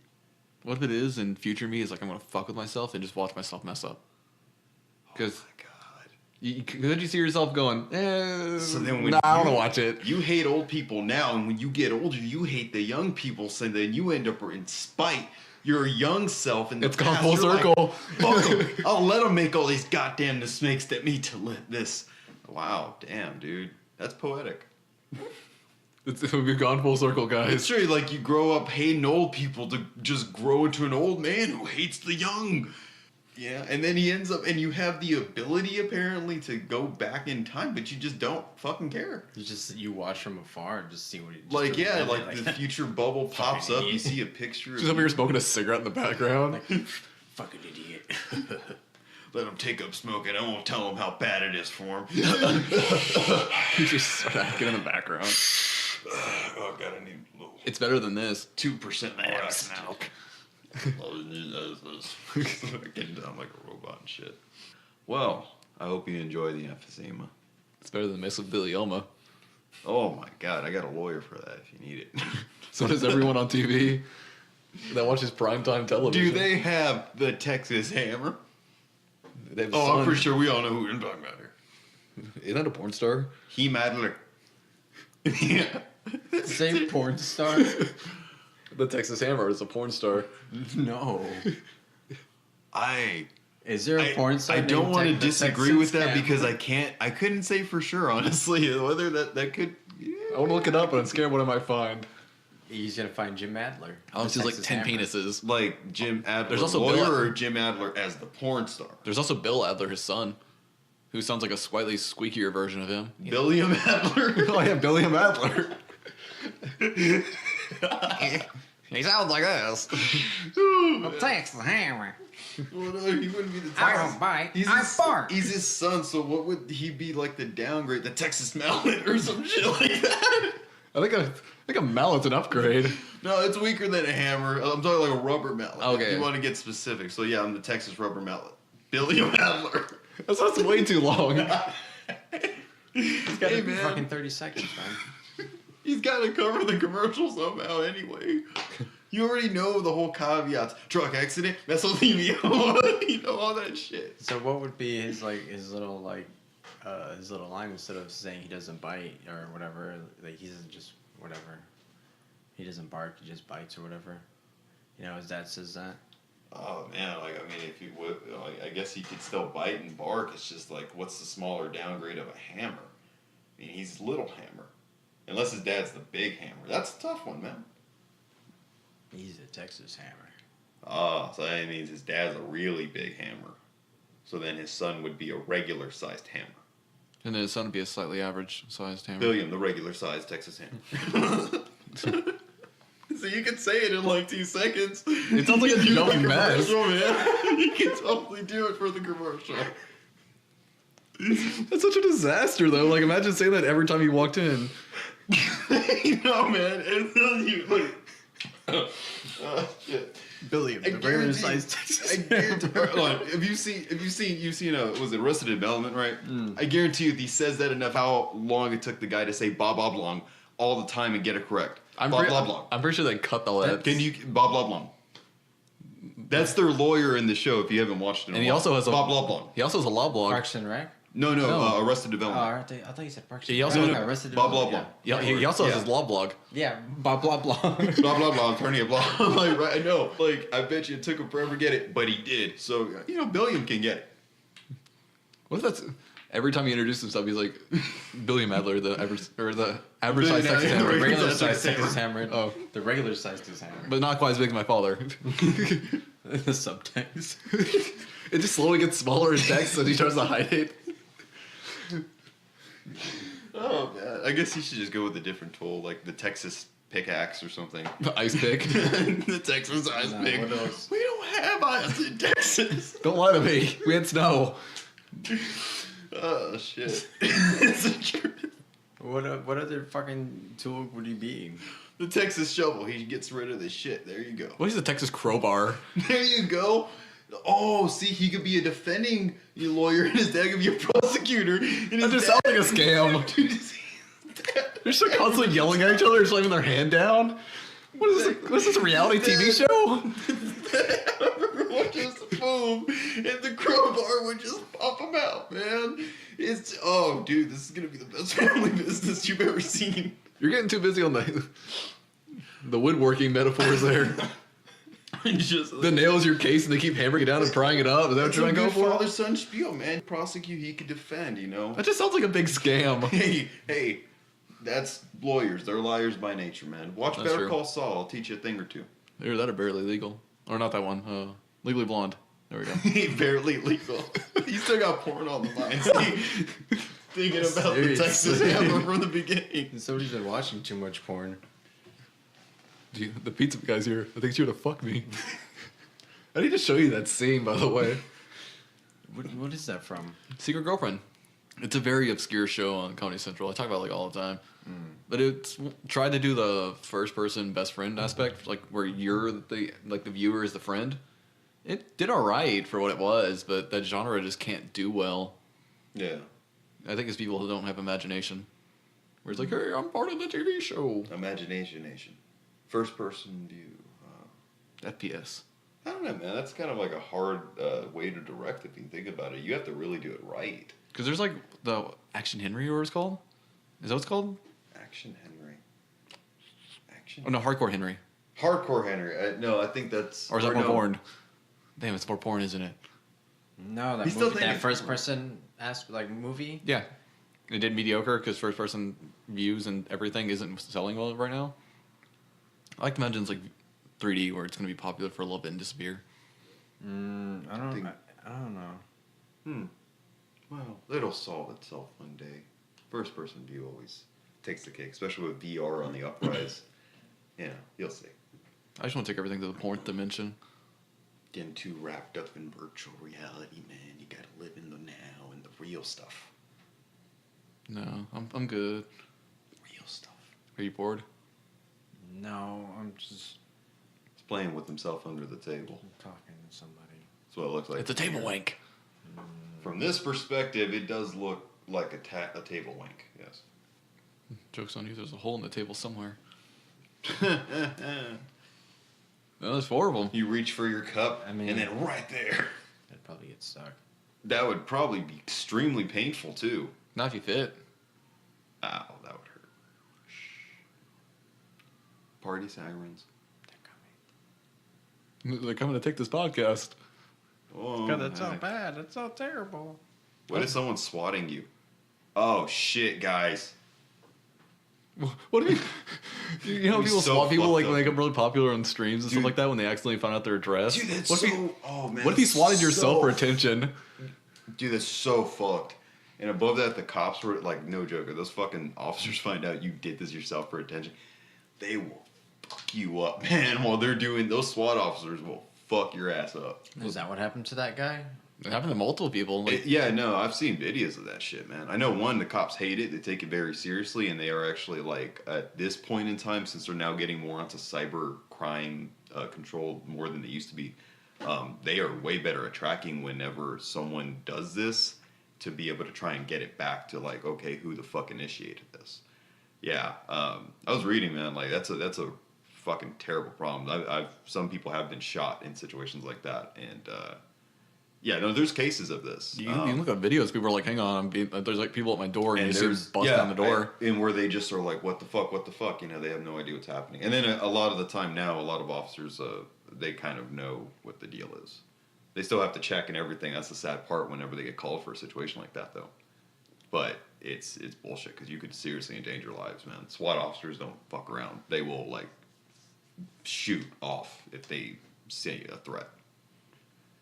S2: What if it is, and future me is like, I'm gonna fuck with myself and just watch myself mess up? Because could you see yourself going,
S3: so then when
S2: I don't want to watch it.
S3: You hate old people now, and when you get older, you hate the young people. So then you end up in spite your young self. In the
S2: It's
S3: past,
S2: gone full circle.
S3: Like, fuck 'em. I'll let them make all these goddamn mistakes that me to let this. Wow, damn, dude, that's poetic.
S2: We've gone full circle, guys.
S3: It's true. Like you grow up hating old people to just grow into an old man who hates the young. Yeah, and then he ends up, and you have the ability apparently to go back in time, but you just don't fucking care.
S1: You watch from afar and just see what he.
S3: Like yeah, like the future bubble pops up. You see a picture.
S2: Just over here smoking a cigarette in the background.
S1: Like, fucking idiot.
S3: Let him take up smoking. I won't tell him how bad it is for him.
S2: You just start in the background.
S3: Oh god, I need a little.
S2: It's better than this.
S3: 2% more
S2: Max
S3: milk. Getting down like a robot and shit. Well, I hope you enjoy the emphysema.
S2: It's better than Miss with Billioma.
S3: Oh my god, I got a lawyer for that if you need it.
S2: So does everyone on TV that watches primetime television.
S3: Do they have the Texas Hammer?
S2: They have
S3: I'm pretty sure we all know who we're talking about here.
S2: Isn't that a porn star?
S3: Jim Adler. Yeah.
S1: Say porn star?
S2: The Texas Hammer is a porn star.
S1: No. Is there a porn star?
S3: I don't want to
S1: named
S3: disagree
S1: Texas
S3: with that
S1: Hammer?
S3: because I couldn't say for sure, honestly, whether that could. Yeah.
S2: I want to look it up, but I'm scared what I might find.
S1: He's gonna find Jim Adler.
S2: Unless
S1: The
S2: he's like
S1: Texas
S2: 10
S1: Hammer.
S2: penises.
S3: Like Jim Adler,
S2: There's also
S3: lawyer,
S2: Bill
S3: or Jim Adler as the porn star.
S2: There's also Bill Adler, his son, who sounds like a slightly squeakier version of him.
S3: Billiam Adler.
S2: Oh yeah, Billiam Adler. He sounds like this.
S1: Texas Hammer.
S3: Well, no, he wouldn't be the
S1: I
S3: Texas.
S1: don't bite.
S3: He's
S1: I
S3: his,
S1: bark.
S3: He's his son, so what would he be like the downgrade? The Texas mallet or some shit like that?
S2: I think a mallet's an upgrade.
S3: No, it's weaker than a hammer. I'm talking like a rubber mallet.
S2: Okay.
S3: If you want to get specific. So yeah, I'm the Texas rubber mallet. Billiam Adler.
S2: That's way too long.
S1: It's gotta
S3: Hey,
S1: be
S3: man.
S1: fucking 30 seconds, man.
S3: He's got to cover the commercial somehow anyway. You already know the whole caveats. Truck accident, mesothelioma, you know, all that shit.
S1: So what would be his little line instead of saying he doesn't bite or whatever? Like he doesn't just whatever. He doesn't bark. He just bites or whatever. You know, his dad says that.
S3: Oh man, like I mean, if he would, like, I guess he could still bite and bark. It's just like, what's the smaller downgrade of a hammer? I mean, he's little hammer, unless his dad's the big hammer. That's a tough one, man.
S1: He's a Texas Hammer.
S3: Oh, so that means his dad's a really big hammer. So then his son would be a regular sized hammer.
S2: And then his son would be a slightly average sized hammer.
S3: Billiam, the regular sized Texas hammer. So you can say it in like 2 seconds.
S2: It sounds like a yelling mess.
S3: Commercial, man. You can totally do it for the commercial.
S2: That's such a disaster, though. Like, imagine saying that every time you walked in.
S3: You know, man. And then you like. Shit.
S1: Billiam, the regular sized Texas
S3: I guarantee. Hold on. Have you seen? Was it Arrested Development? Right. I guarantee you, if he says that enough, how long it took the guy to say Bob Oblong all the time and get it correct.
S2: I'm pretty sure they cut the letters.
S3: Can you Bob Oblong? That's their lawyer in the show. If you haven't watched it,
S2: And he also has a
S3: Bob Oblong.
S2: He also has a law blog.
S1: Parks and Rec?
S3: No,
S2: No.
S3: Arrested
S1: Oh,
S3: Development.
S1: I thought you said Parks
S2: He
S1: and
S2: also-
S1: Rec.
S2: No,
S1: Arrested
S3: Bob
S1: Development,
S3: Oblong.
S2: He also has
S3: Yeah.
S2: his law blog.
S1: Yeah, blah, blah, blah.
S3: Blah blah blah. Attorney of law. Like, right, I know. Like, I bet you it took him forever to get it, but he did. So Billiam can get it.
S2: What if that's every time he introduces himself, he's like Billiam Adler, the average size Texas
S3: Adler.
S2: hammer,
S1: Regular
S3: That's
S1: sized
S3: okay.
S1: Texas Hammer.
S2: Oh.
S1: The regular sized Texas Hammer.
S2: but not quite as big as my father.
S1: The subtext.
S2: It just slowly gets smaller in text, and he tries to hide it.
S3: Oh man, I guess he should just go with a different tool, like the Texas pickaxe or something.
S2: The ice pick.
S3: The Texas ice
S1: Nah,
S3: pick.
S1: what else?
S3: We don't have ice in Texas.
S2: Don't lie to me. We had snow.
S3: Oh shit. It's the truth.
S1: What other fucking tool would he be?
S3: The Texas shovel. He gets rid of the shit. There you go.
S2: What is the Texas crowbar?
S3: There you go. Oh, see, he could be a defending lawyer, and his dad could be a prosecutor. And
S2: That
S3: his
S2: just
S3: dad-
S2: sounds like a scam.
S3: Dude, his dad-
S2: They're just constantly yelling at each other, slamming their hand down. What is this, a reality TV show?
S3: His boom, and the crowbar would just pop them out, man. Oh, dude, this is gonna be the best family business you've ever seen.
S2: You're getting too busy on the woodworking metaphors there.
S3: Just
S2: The nail's your case and they keep hammering it down and prying it up. Is that what you're trying to go for?
S3: Father-son spiel, man. Prosecute, he could defend, you know?
S2: That just sounds like a big scam.
S3: Hey, that's lawyers. They're liars by nature, man. Watch
S2: That's
S3: Better
S2: true.
S3: Call Saul. I'll teach you a thing or two.
S2: Either that or Barely Legal. Or not that one. Legally Blonde. There we go.
S3: Barely legal. You still got porn on the mind. Thinking about the
S1: Seriously.
S3: Texas Hammer from the beginning.
S1: Somebody's been watching too much porn.
S2: Dude, the pizza guy's here. I think he's here to fuck me. I need to show you that scene, by the way.
S1: What is that from?
S2: Secret Girlfriend. It's a very obscure show on Comedy Central. I talk about it like all the time. But it's tried to do the first person best friend aspect, like where you're the viewer is the friend. It did alright for what it was, but that genre just can't do well.
S3: Yeah.
S2: I think it's people who don't have imagination. Where it's like, hey, I'm part of the TV show.
S3: Imagination Nation. First person view.
S2: FPS.
S3: I don't know, man. That's kind of like a hard way to direct if you think about it. You have to really do it right.
S2: Because there's like the Action Henry, or what it's called. Is that what it's called?
S3: Action Henry. Action.
S2: Oh no, Hardcore Henry.
S3: Hardcore Henry. No, I think that's.
S2: Or is that more
S3: no.
S2: porn? Damn, it's more porn, isn't it?
S1: No, that
S3: He's still
S1: movie,
S3: thinking
S1: that first person movie.
S2: Yeah. It did mediocre because first person views and everything isn't selling well right now. I like to imagine it's like 3D where it's going to be popular for a little bit and disappear.
S1: I don't know.
S3: Well, it'll solve itself one day. First person view always takes the cake, especially with VR on the uprise. Yeah, you'll see.
S2: I just want to take everything to the porn dimension.
S3: Getting too wrapped up in virtual reality, man. You gotta live in the now and the real stuff.
S2: No, I'm good.
S3: Real stuff.
S2: Are you bored?
S1: No, I'm just
S3: He's playing with himself under the table.
S1: talking to somebody.
S3: That's what it looks like.
S2: It's a table wank.
S3: From this perspective, it does look like a table wank. Yes.
S2: Joke's on you, there's a hole in the table somewhere. No, there's four of them.
S3: You reach for your cup,
S1: I mean-
S3: and then right there.
S1: I'd probably get stuck.
S3: That would probably be extremely painful, too.
S2: Not if you fit.
S3: Ow, that would hurt. Shh. Party sirens.
S2: They're coming to take this podcast.
S3: Oh,
S1: God, that's so
S3: heck.
S1: bad. That's so terrible.
S3: What if someone's swatting you? Oh, shit, guys.
S2: What do you know
S3: It'd be
S2: people
S3: so
S2: swat people like
S3: fucked
S2: when they
S3: up.
S2: become really popular on streams and
S3: Dude.
S2: stuff like that when they accidentally find out their address?
S3: Dude, that's
S2: what
S3: so...
S2: if you,
S3: oh, man.
S2: what if you
S3: that's
S2: swatted yourself
S3: so
S2: for attention?
S3: Dude, that's so fucked. And above that, the cops were like, no joke. If those fucking officers find out you did this yourself for attention, they will fuck you up, man. While they're doing, those SWAT officers will fuck your ass up.
S1: Is that what happened to that guy?
S2: It happened to multiple people. Like,
S3: Yeah, no, I've seen videos of that shit, man. I know one, the cops hate it. They take it very seriously, and they are actually like, at this point in time, since they're now getting more onto cyber crime control more than they used to be, they are way better at tracking whenever someone does this to be able to try and get it back to like, okay, who the fuck initiated this? Yeah, I was reading, man, like that's a fucking terrible problem. I've some people have been shot in situations like that, and yeah, no, there's cases of this.
S2: you look at videos, people are like, hang on, there's like people at my door, and you see them
S3: there's
S2: busting down the door.
S3: and where they just are like, what the fuck, you know, they have no idea what's happening. And then a lot of the time now, a lot of officers, they kind of know what the deal is. They still have to check and everything. That's the sad part whenever they get called for a situation like that, though. But it's bullshit because you could seriously endanger lives, man. SWAT officers don't fuck around. They will like shoot off if they see a threat.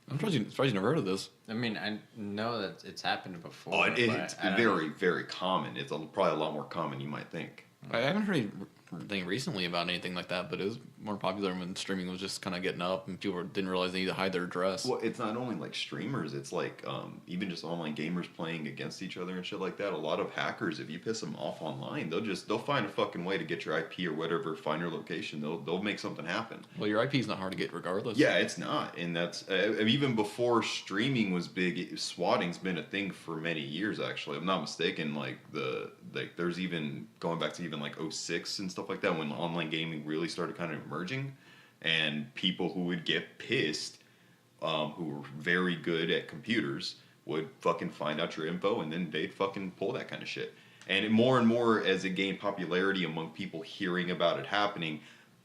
S2: I'm surprised you never heard of this.
S1: I mean, I know that it's happened before.
S3: Oh,
S1: but
S3: it's
S1: I don't
S3: very, very common. It's probably a lot more common you might think.
S2: I haven't heard anything recently about anything like that, but it was more popular when streaming was just kind of getting up and people didn't realize they need to hide their address.
S3: Well, it's not only like streamers, it's like even just online gamers playing against each other and shit like that. A lot of hackers, if you piss them off online, they'll find a fucking way to get your IP or whatever, find your location. They'll make something happen.
S2: Well, your IP is not hard to get regardless.
S3: Yeah, it's not, and that's even before streaming was big. Swatting's been a thing for many years. Actually, if I'm not mistaken. Like there's even going back to even like 06 and stuff like that when online gaming really started kind of emerging, and people who would get pissed who were very good at computers would fucking find out your info, and then they'd fucking pull that kind of shit. And more and more, as it gained popularity among people hearing about it happening,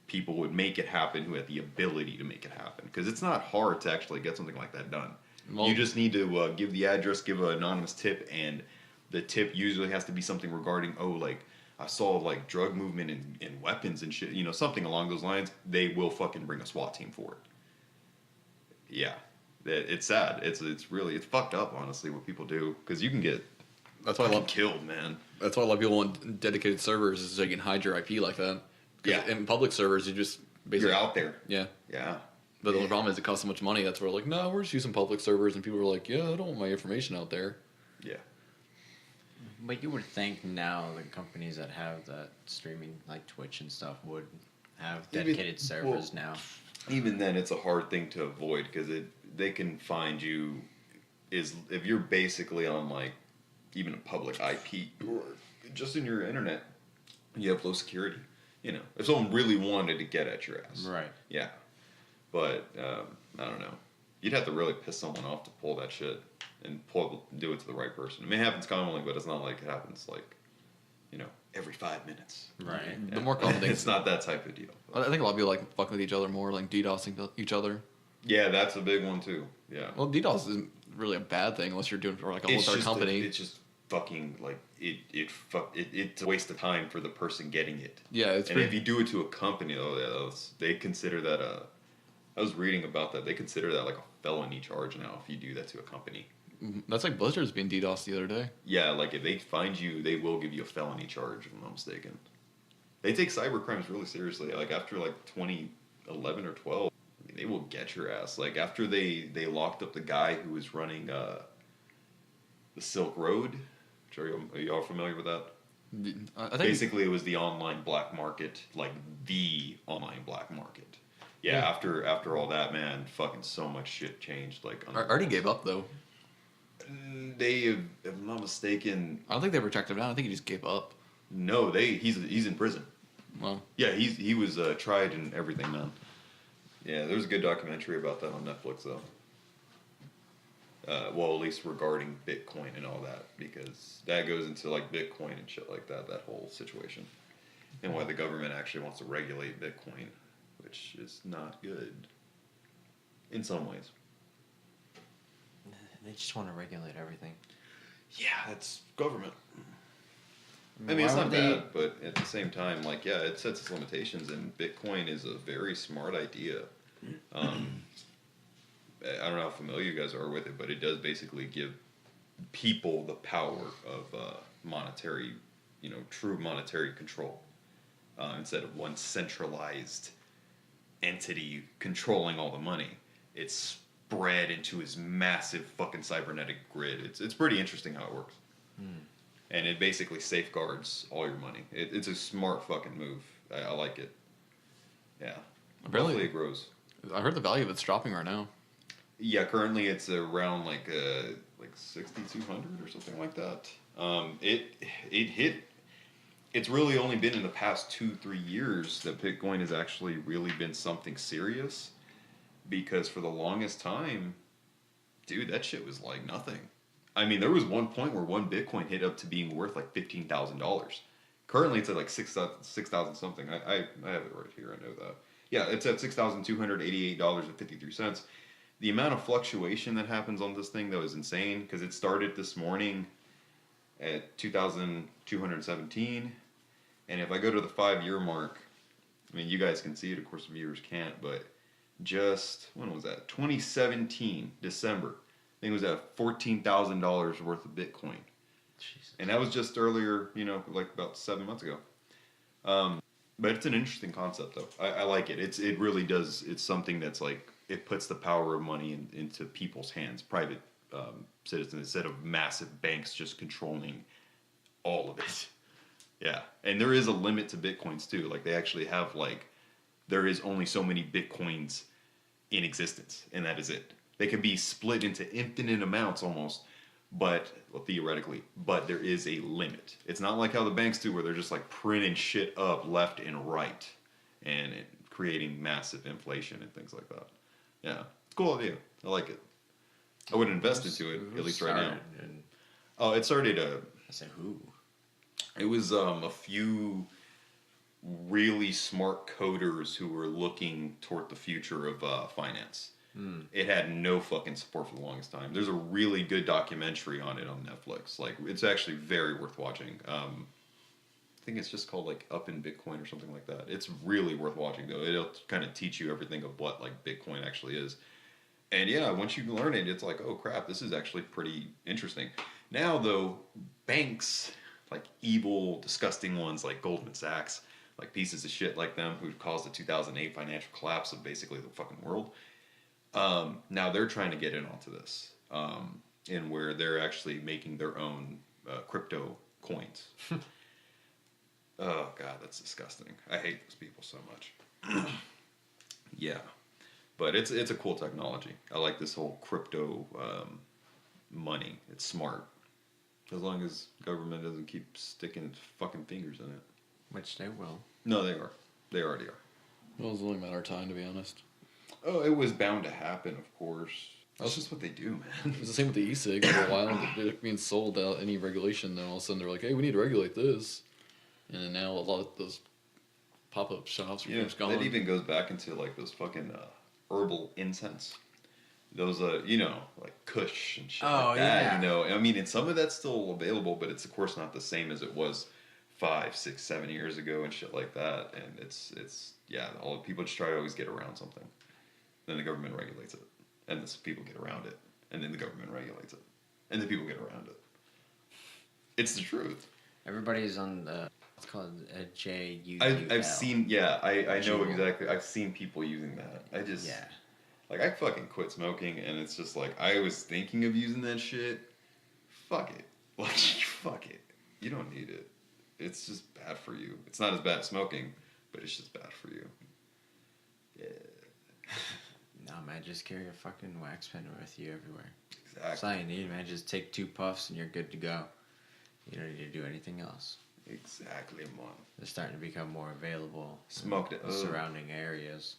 S3: people would make it happen who had the ability to make it happen. Because it's not hard to actually get something like that done. Well, you just need to give the address, give an anonymous tip, and the tip usually has to be something regarding, like, I saw, like, drug movement and weapons and shit, something along those lines. They will fucking bring a SWAT team for it. Yeah. It's sad. It's fucked up, honestly, what people do. Because you can get killed, man.
S2: That's why a lot of people want dedicated servers, is so you can hide your IP like that. Yeah. In public servers, you just
S3: basically... You're out there.
S2: Yeah.
S3: Yeah.
S2: But the only problem is it costs so much money. That's where like, no, we're just using public servers. And people are like, yeah, I don't want my information out there.
S3: Yeah.
S1: But you would think now the companies that have that streaming, like Twitch and stuff, would have dedicated servers now.
S3: Even then, it's a hard thing to avoid because they can find you if you're basically on like even a public IP or just in your internet, you have low security. If someone really wanted to get at your ass,
S1: right?
S3: Yeah, but I don't know. You'd have to really piss someone off to pull that shit and do it to the right person. I mean, it happens commonly, but it's not like it happens like, every 5 minutes.
S1: Right.
S2: Yeah. The more common things.
S3: It's not that type of deal.
S2: I think a lot of people like fucking with each other more, like DDoSing each other.
S3: Yeah, that's a big one too. Yeah.
S2: Well, DDoS isn't really a bad thing unless you're doing it for like a whole entire company.
S3: It's just fucking like it's a waste of time for the person getting it.
S2: Yeah,
S3: if you do it to a company, though, they consider that I was reading about that. They consider that like a felony charge now if you do that to a company.
S2: That's like Blizzard's being DDoS the other day.
S3: Yeah, like if they find you, they will give you a felony charge, if I'm not mistaken. They take cyber crimes really seriously. Like after like 2011 or 12, they will get your ass. Like after they locked up the guy who was running the Silk Road. Are y'all familiar with that?
S2: I think
S3: basically, it was the online black market, like the online black market. Yeah. After all that, man, fucking so much shit changed. Like
S2: already gave up though.
S3: They, if I'm not mistaken,
S2: I don't think they ever tracked him down. I think he just gave up.
S3: No, he's in prison.
S2: Well,
S3: yeah, he was tried and everything, man. Yeah, there's a good documentary about that on Netflix though. Well, at least regarding Bitcoin and all that, because that goes into like Bitcoin and shit like that whole situation, and why the government actually wants to regulate Bitcoin, which is not good in some ways.
S1: They just want to regulate everything.
S3: Yeah, it's government. I mean, it's not bad, but at the same time, like, yeah, it sets its limitations, and Bitcoin is a very smart idea. I don't know how familiar you guys are with it, but it does basically give people the power of monetary, true monetary control, instead of one centralized entity controlling all the money. It's spread into his massive fucking cybernetic grid. It's pretty interesting how it works. And it basically safeguards all your money. It's a smart fucking move. I like it. Yeah.
S2: Apparently
S3: hopefully it grows.
S2: I heard the value of it's dropping right now.
S3: Yeah, currently it's around like 6,200 or something like that. It's really only been in the past 2-3 years that Bitcoin has actually really been something serious, because for the longest time, dude, that shit was like nothing. I mean, there was one point where one Bitcoin hit up to being worth like $15,000. Currently, it's at like 6,000 something. I have it right here. I know that. Yeah, it's at $6,288.53. The amount of fluctuation that happens on this thing, though, is insane, because it started this morning at 2,217. And if I go to the 5-year mark, I mean, you guys can see it. Of course, the viewers can't, but just, when was that? 2017, December. I think it was at $14,000 worth of Bitcoin. Jesus. And that was just earlier, like about 7 months ago. But it's an interesting concept, though. I like it. It really does. It's something that's like, it puts the power of money into people's hands, private citizens, instead of massive banks just controlling all of it. Yeah. And there is a limit to Bitcoins, too. Like, they actually have, like, there is only so many Bitcoins in existence, and that is it. They can be split into infinite amounts almost, but, well, theoretically, but there is a limit. It's not like how the banks do, where they're just like printing shit up left and right and creating massive inflation and things like that. Yeah, it's a cool idea. I like it. I would invest into it, at least right now. Oh, it started
S1: I said who?
S3: It was a few really smart coders who were looking toward the future of finance. It had no fucking support for the longest time. There's a really good documentary on it on Netflix. Like, it's actually very worth watching. I think it's just called like Up in Bitcoin or something like that. It's really worth watching though. It'll kind of teach you everything of what like Bitcoin actually is. And yeah, once you learn it, it's like, oh crap, this is actually pretty interesting. Now though, banks, like evil, disgusting ones like Goldman Sachs, like pieces of shit like them who caused the 2008 financial collapse of basically the fucking world. Now they're trying to get in onto this, in where they're actually making their own crypto coins. Oh god, that's disgusting. I hate those people so much. Yeah, but it's a cool technology. I like this whole crypto money. It's smart, as long as government doesn't keep sticking fucking fingers in it.
S1: Which they will.
S3: No, they are. They already are.
S2: Well, it's only a matter of time, to be honest.
S3: Oh, it was bound to happen, of course. That's just what they do, man.
S2: It was the same with the e-cig for a while. They're being sold without any regulation. Then all of a sudden they're like, hey, we need to regulate this. And then now a lot of those pop-up shops are just gone.
S3: That even goes back into like those fucking herbal incense. Those, like Kush and shit like that, I mean, and some of that's still available, but it's, of course, not the same as it was 5, 6, 7 years ago and shit like that. And it's all people just try to always get around something. Then the government regulates it. And the people get around it. And then the government regulates it. And then people get around it. It's the truth.
S1: Everybody's on the, it's called a JUUL.
S3: I've seen, I know exactly. I've seen people using that. Like, I fucking quit smoking, and it's just like, I was thinking of using that shit. Fuck it. Like, fuck it. You don't need it. It's just bad for you. It's not as bad as smoking, but it's just bad for you. Yeah.
S1: No, man, just carry a fucking wax pen with you everywhere.
S3: Exactly.
S1: That's all you need, man. Just take 2 puffs and you're good to go. You don't need to do anything else.
S3: Exactly, man.
S1: They're starting to become more available.
S3: Smoked it.
S1: In surrounding areas.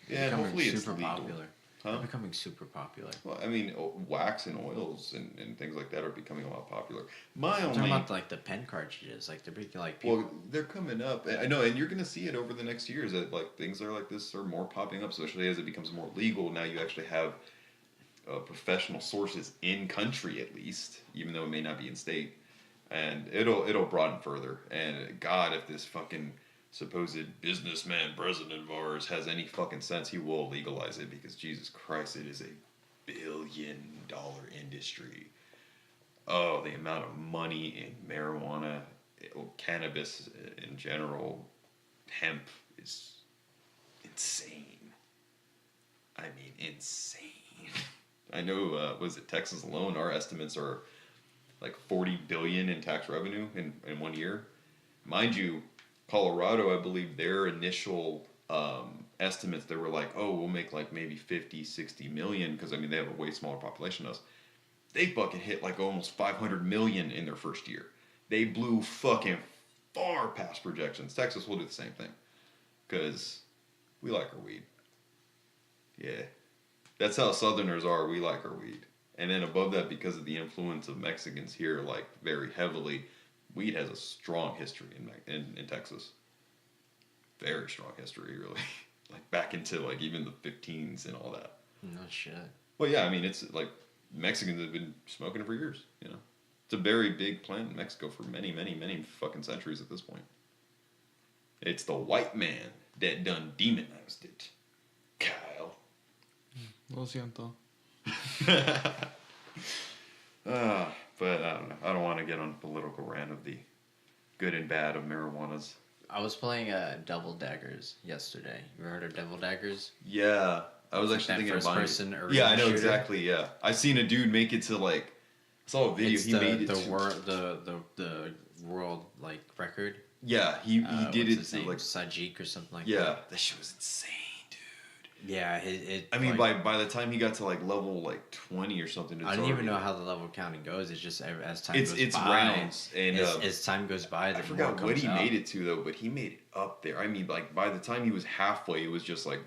S3: Yeah, hopefully it's
S1: super
S3: legal.
S1: popular.
S3: Huh?
S1: They're becoming super popular.
S3: Well, I mean, wax and oils and things like that are becoming a lot popular.
S1: I'm talking about like the pen cartridges, like they're becoming like people.
S3: Well, they're coming up. I know, and you're going to see it over the next years. That like things are like this are more popping up, especially as it becomes more legal. Now you actually have professional sources in country, at least, even though it may not be in state, and it'll broaden further. And God, if this fucking supposed businessman president of ours has any fucking sense, he will legalize it, because Jesus Christ, it is a $1 billion industry. Oh, the amount of money in marijuana, cannabis in general, hemp is insane. I mean, insane. I know, was it Texas alone, our estimates are like $40 billion in tax revenue in 1 year. Mind you, Colorado, I believe their initial estimates, they were like, oh, we'll make like maybe 50, 60 million, because I mean, they have a way smaller population than us. They fucking hit like almost 500 million in their first year. They blew fucking far past projections. Texas will do the same thing, because we like our weed. Yeah. That's how Southerners are. We like our weed. And then above that, because of the influence of Mexicans here, like very heavily, weed has a strong history in Texas. Very strong history, really. Like back into like even the 15s and all that.
S1: No shit.
S3: Well, yeah, I mean, it's like Mexicans have been smoking it for years, you know. It's a very big plant in Mexico for many, many, many fucking centuries at this point. It's the white man that done demonized it. Kyle.
S2: Lo siento.
S3: But I don't know. I don't want to get on a political rant of the good and bad of marijuanas.
S1: I was playing Double Daggers yesterday. You ever heard of Double Daggers?
S3: Yeah, I was actually thinking about it. Yeah, I know shooter. Exactly. Yeah, I seen a dude make it to like. I saw a video. He made it
S1: the world like record.
S3: Yeah, he did it to like
S1: Sajik or something like that.
S3: Yeah, that shit was insane.
S1: Yeah,
S3: I mean, like, by the time he got to like level like 20 or something,
S1: I don't even know how the level counting goes. It's just as time goes by.
S3: It's rounds, and
S1: as time goes by,
S3: I forgot what he made it to though, but he made it up there. I mean, like by the time he was halfway, it was just like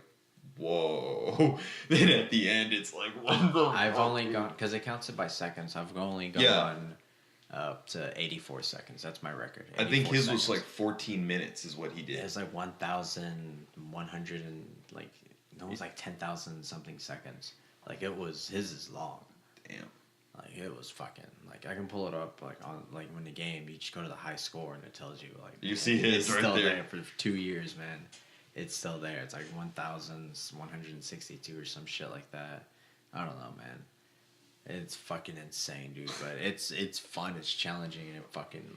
S3: whoa. Then at the end, it's like, what the
S1: I've
S3: fuck,
S1: only
S3: dude?
S1: gone, because it counts it by seconds, I've only gone
S3: Yeah.
S1: up to 84 seconds. That's my record.
S3: I think
S1: 84
S3: his was
S1: seconds.
S3: like 14 minutes is what he did.
S1: It was like 1,100 and like, no, it was like 10,000 something seconds. Like his is long.
S3: Damn.
S1: Like it was fucking, like I can pull it up like on, like when the game, you just go to the high score and it tells you like.
S3: You see his
S1: it's
S3: right
S1: still
S3: there.
S1: for 2 years, man. It's still there. It's like 1,162 or some shit like that. I don't know, man. It's fucking insane, dude. But it's fun. It's challenging, and it fucking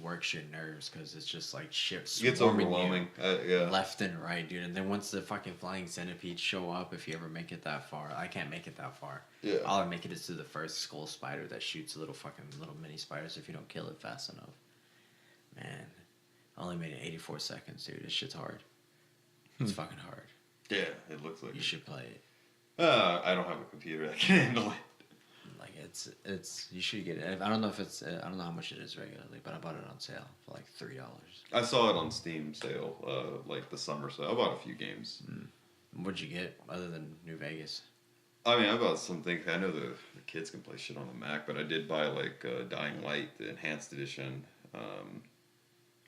S1: works your nerves because it's just like shit
S3: It gets
S1: swarming
S3: overwhelming.
S1: you
S3: Yeah.
S1: left and right, dude. And then once the fucking flying centipedes show up, if you ever make it that far, I can't make it that far.
S3: Yeah.
S1: All I make it is to the first skull spider that shoots little mini spiders if you don't kill it fast enough. Man, I only made it 84 seconds, dude. This shit's hard. It's fucking hard.
S3: Yeah, it looks like
S1: You
S3: it.
S1: should play it.
S3: I don't have a computer that can handle it.
S1: Like it's you should get it. I don't know if it's I don't know how much it is regularly, but I bought it on sale for like $3.
S3: I saw it on Steam sale, like the summer sale. I bought a few games.
S1: What'd you get other than New Vegas?
S3: I mean, I bought some things. I know the kids can play shit on the Mac, but I did buy like Dying Light, the enhanced edition,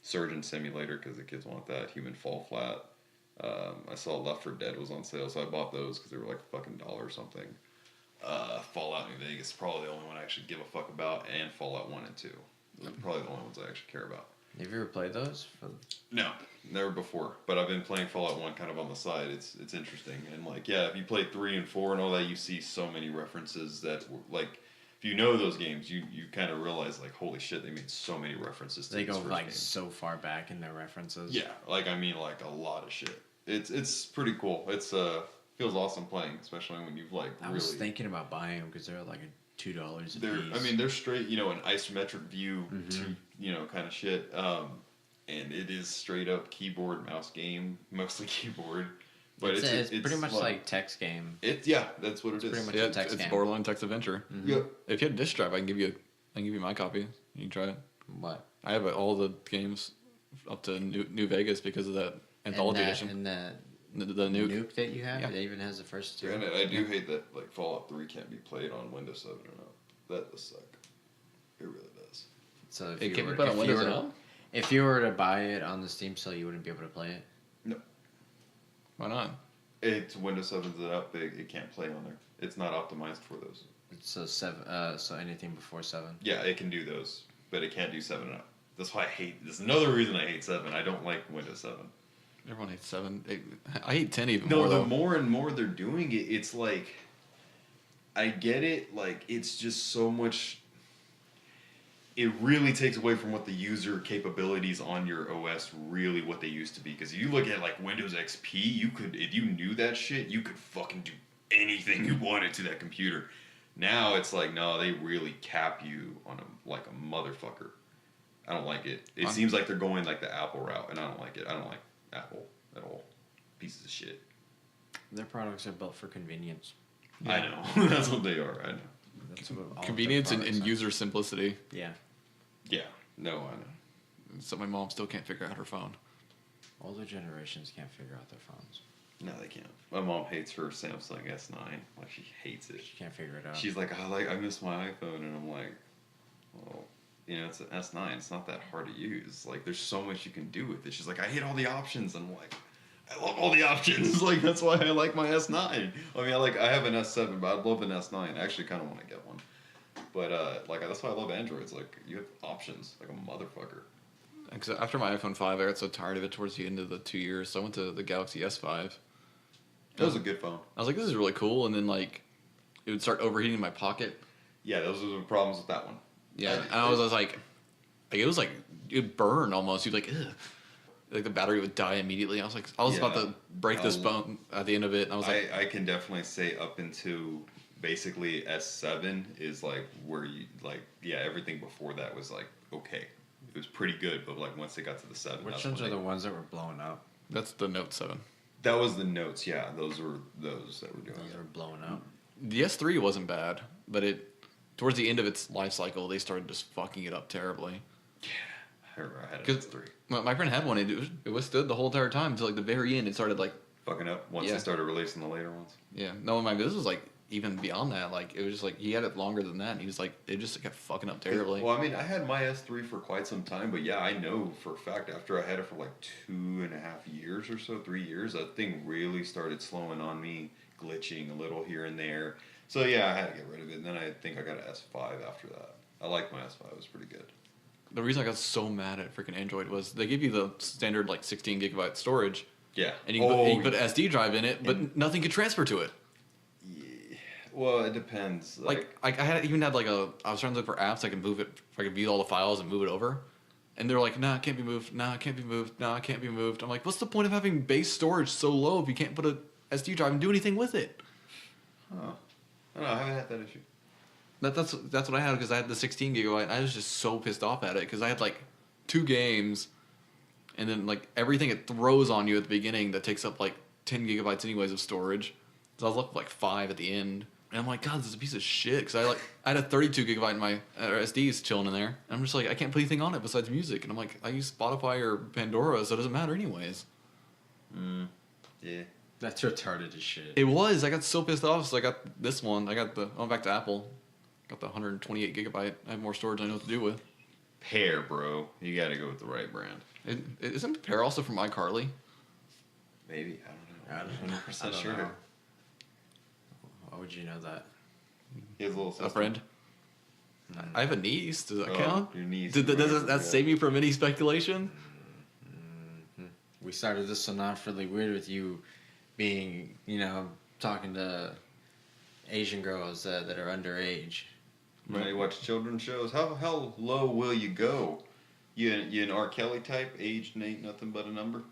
S3: Surgeon Simulator because the kids want that. Human Fall Flat. I saw Left 4 Dead was on sale, so I bought those because they were like fucking $1 or something. Fallout New Vegas, probably the only one I actually give a fuck about, and Fallout 1 and 2. Those are probably the only ones I actually care about.
S1: Have you ever played those?
S3: No, never before. But I've been playing Fallout 1 kind of on the side. It's interesting. And like, yeah, if you play 3 and 4 and all that, you see so many references that, like, if you know those games, you kind of realize, like, holy shit, they made so many references to
S1: They
S3: this
S1: go
S3: first
S1: like
S3: game.
S1: so far back in their references.
S3: Yeah, like, I mean, like, a lot of shit. It's pretty cool. It's, feels awesome playing, especially when you've, like,
S1: I was thinking about buying them because they're like $2 a piece.
S3: I mean, they're straight, an isometric view, kind of shit. And it is straight up keyboard mouse game, mostly keyboard. But
S1: it's pretty much like text game.
S3: That's what it is.
S1: pretty much
S2: Yeah,
S1: a text
S2: it's
S1: game.
S2: borderline text adventure.
S3: Yep.
S2: If you had a disk drive, I can give you my copy. You can try it.
S1: What?
S2: I have all the games up to New Vegas because of that anthology edition.
S1: And
S2: The nuke.
S1: that you have,
S2: Yeah.
S1: it even has the first 2.
S3: Granted, I do hate that like Fallout 3 can't be played on Windows 7 or not. That does suck. It really does.
S1: So if
S2: It
S1: you
S2: can't be
S1: were,
S2: put on
S1: if you
S2: Windows
S1: were
S2: at
S1: to-
S2: all?
S1: If you were to buy it on the Steam sale, you wouldn't be able to play it.
S3: No.
S2: Why not?
S3: It's Windows 7's out big. It can't play on there. It's not optimized for those.
S1: So 7. So anything before 7.
S3: Yeah, it can do those, but it can't do 7 and up. That's why I hate. That's another reason I hate 7. I don't like Windows 7.
S2: Everyone hates 7. I hate 10 even
S3: No,
S2: more,
S3: the
S2: though.
S3: more and more they're doing it, it's like, I get it. Like, it's just so much. It really takes away from what the user capabilities on your OS really what they used to be. Because you look at like Windows XP, you could, if you knew that shit, you could fucking do anything you wanted to that computer. Now it's like, no, they really cap you on like a motherfucker. I don't like it. It seems like they're going like the Apple route, and I don't like it. I don't like Apple at all. Pieces of shit.
S1: Their products are built for convenience.
S2: Yeah.
S3: I know. That's what they are. I know.
S1: That's what all of their
S2: Convenience and
S1: products are.
S2: user simplicity.
S1: Yeah.
S3: Yeah. No, I know.
S2: So my mom still can't figure out her phone.
S1: Older generations can't figure out their phones.
S3: No, they can't. My mom hates her Samsung S9. Like, she hates it.
S1: She can't figure it out.
S3: She's like, I miss my iPhone, and I'm like, well, it's an S9. It's not that hard to use. Like, there's so much you can do with it. She's like, I hate all the options. I'm like, I love all the options. Like, that's why I like my S9. I mean, I have an S7, but I'd love an S9. I actually kind of want to get one. But that's why I love Androids. Like, you have options, like a motherfucker.
S2: Because after my iPhone 5, I got so tired of it towards the end of the 2 years, so I went to the Galaxy S5.
S3: That was a good phone.
S2: I was like, this is really cool, and then like, it would start overheating in my pocket.
S3: Yeah, those are the problems with that one.
S2: Yeah, and I was like, it was like it would burn almost. You'd like, ugh. Like the battery would die immediately. I was about to break this phone at the end of it, and I was like,
S3: I can definitely say up into basically S7 is like where you like everything before that was like okay, it was pretty good, but like once they got to the 7,
S1: Which
S3: that's
S1: ones
S3: when
S1: are the ones that were blown up?
S2: that's the Note 7.
S3: that was the notes. Yeah, those were those that were doing
S1: Those
S3: it.
S1: were blown up.
S2: The S3 wasn't bad, but towards the end of its life cycle, they started just fucking it up terribly.
S3: I remember I had an
S2: Because
S3: S3.
S2: my friend had one, and it withstood the whole entire time until like the very end. It started like
S3: fucking up once
S2: Yeah.
S3: they started releasing the later ones.
S2: Yeah, no, this was like even beyond that. Like it was just like he had it longer than that. And he was like it just kept fucking up terribly.
S3: Well, I mean, I had my S3 for quite some time, but yeah, I know for a fact after I had it for like 2.5 years or so, 3 years, that thing really started slowing on me, glitching a little here and there. So yeah, I had to get rid of it, and then I think I got an S5 after that. I liked my S5; it was pretty good.
S2: The reason I got so mad at freaking Android was they give you the standard like 16 gigabyte storage.
S3: Yeah,
S2: And you can put an SD drive in it, but nothing could transfer to it.
S3: Yeah. Well, it depends.
S2: Like I even had like I was trying to look for apps I could move it, if I could view all the files and move it over, and they're like, nah, it can't be moved. Nah, it can't be moved. Nah, it can't be moved. I'm like, what's the point of having base storage so low if you can't put a SD drive and do anything with it?
S3: Huh. I don't know. I haven't had that issue.
S2: That's what I had because I had the 16 gigabyte. And I was just so pissed off at it because I had like 2 games, and then like everything it throws on you at the beginning that takes up like 10 gigabytes anyways of storage. So I was left with like 5 at the end, and I'm like, God, this is a piece of shit. Because I had a 32 gigabyte in my SDs chilling in there, and I'm just like, I can't put anything on it besides music, and I'm like, I use Spotify or Pandora, so it doesn't matter anyways.
S3: Yeah.
S1: That's retarded as shit.
S2: It was. I got so pissed off. So I got this one. I went back to Apple. Got the 128 gigabyte. I have more storage I know what to do with.
S3: Pear, bro. You got to go with the right brand.
S2: Isn't Pear also from iCarly?
S3: Maybe. I don't know.
S1: I
S3: 100%
S1: don't
S3: sure.
S1: know. Why would you know that?
S3: He has a little sister.
S2: A friend. I have a niece. Does that count?
S3: Your niece.
S2: Does that save me from any speculation?
S1: We started this one off really weird with you being, talking to Asian girls that are underage.
S3: Right, you watch children's shows. How low will you go? You an R. Kelly type? Aged ain't nothing but a number?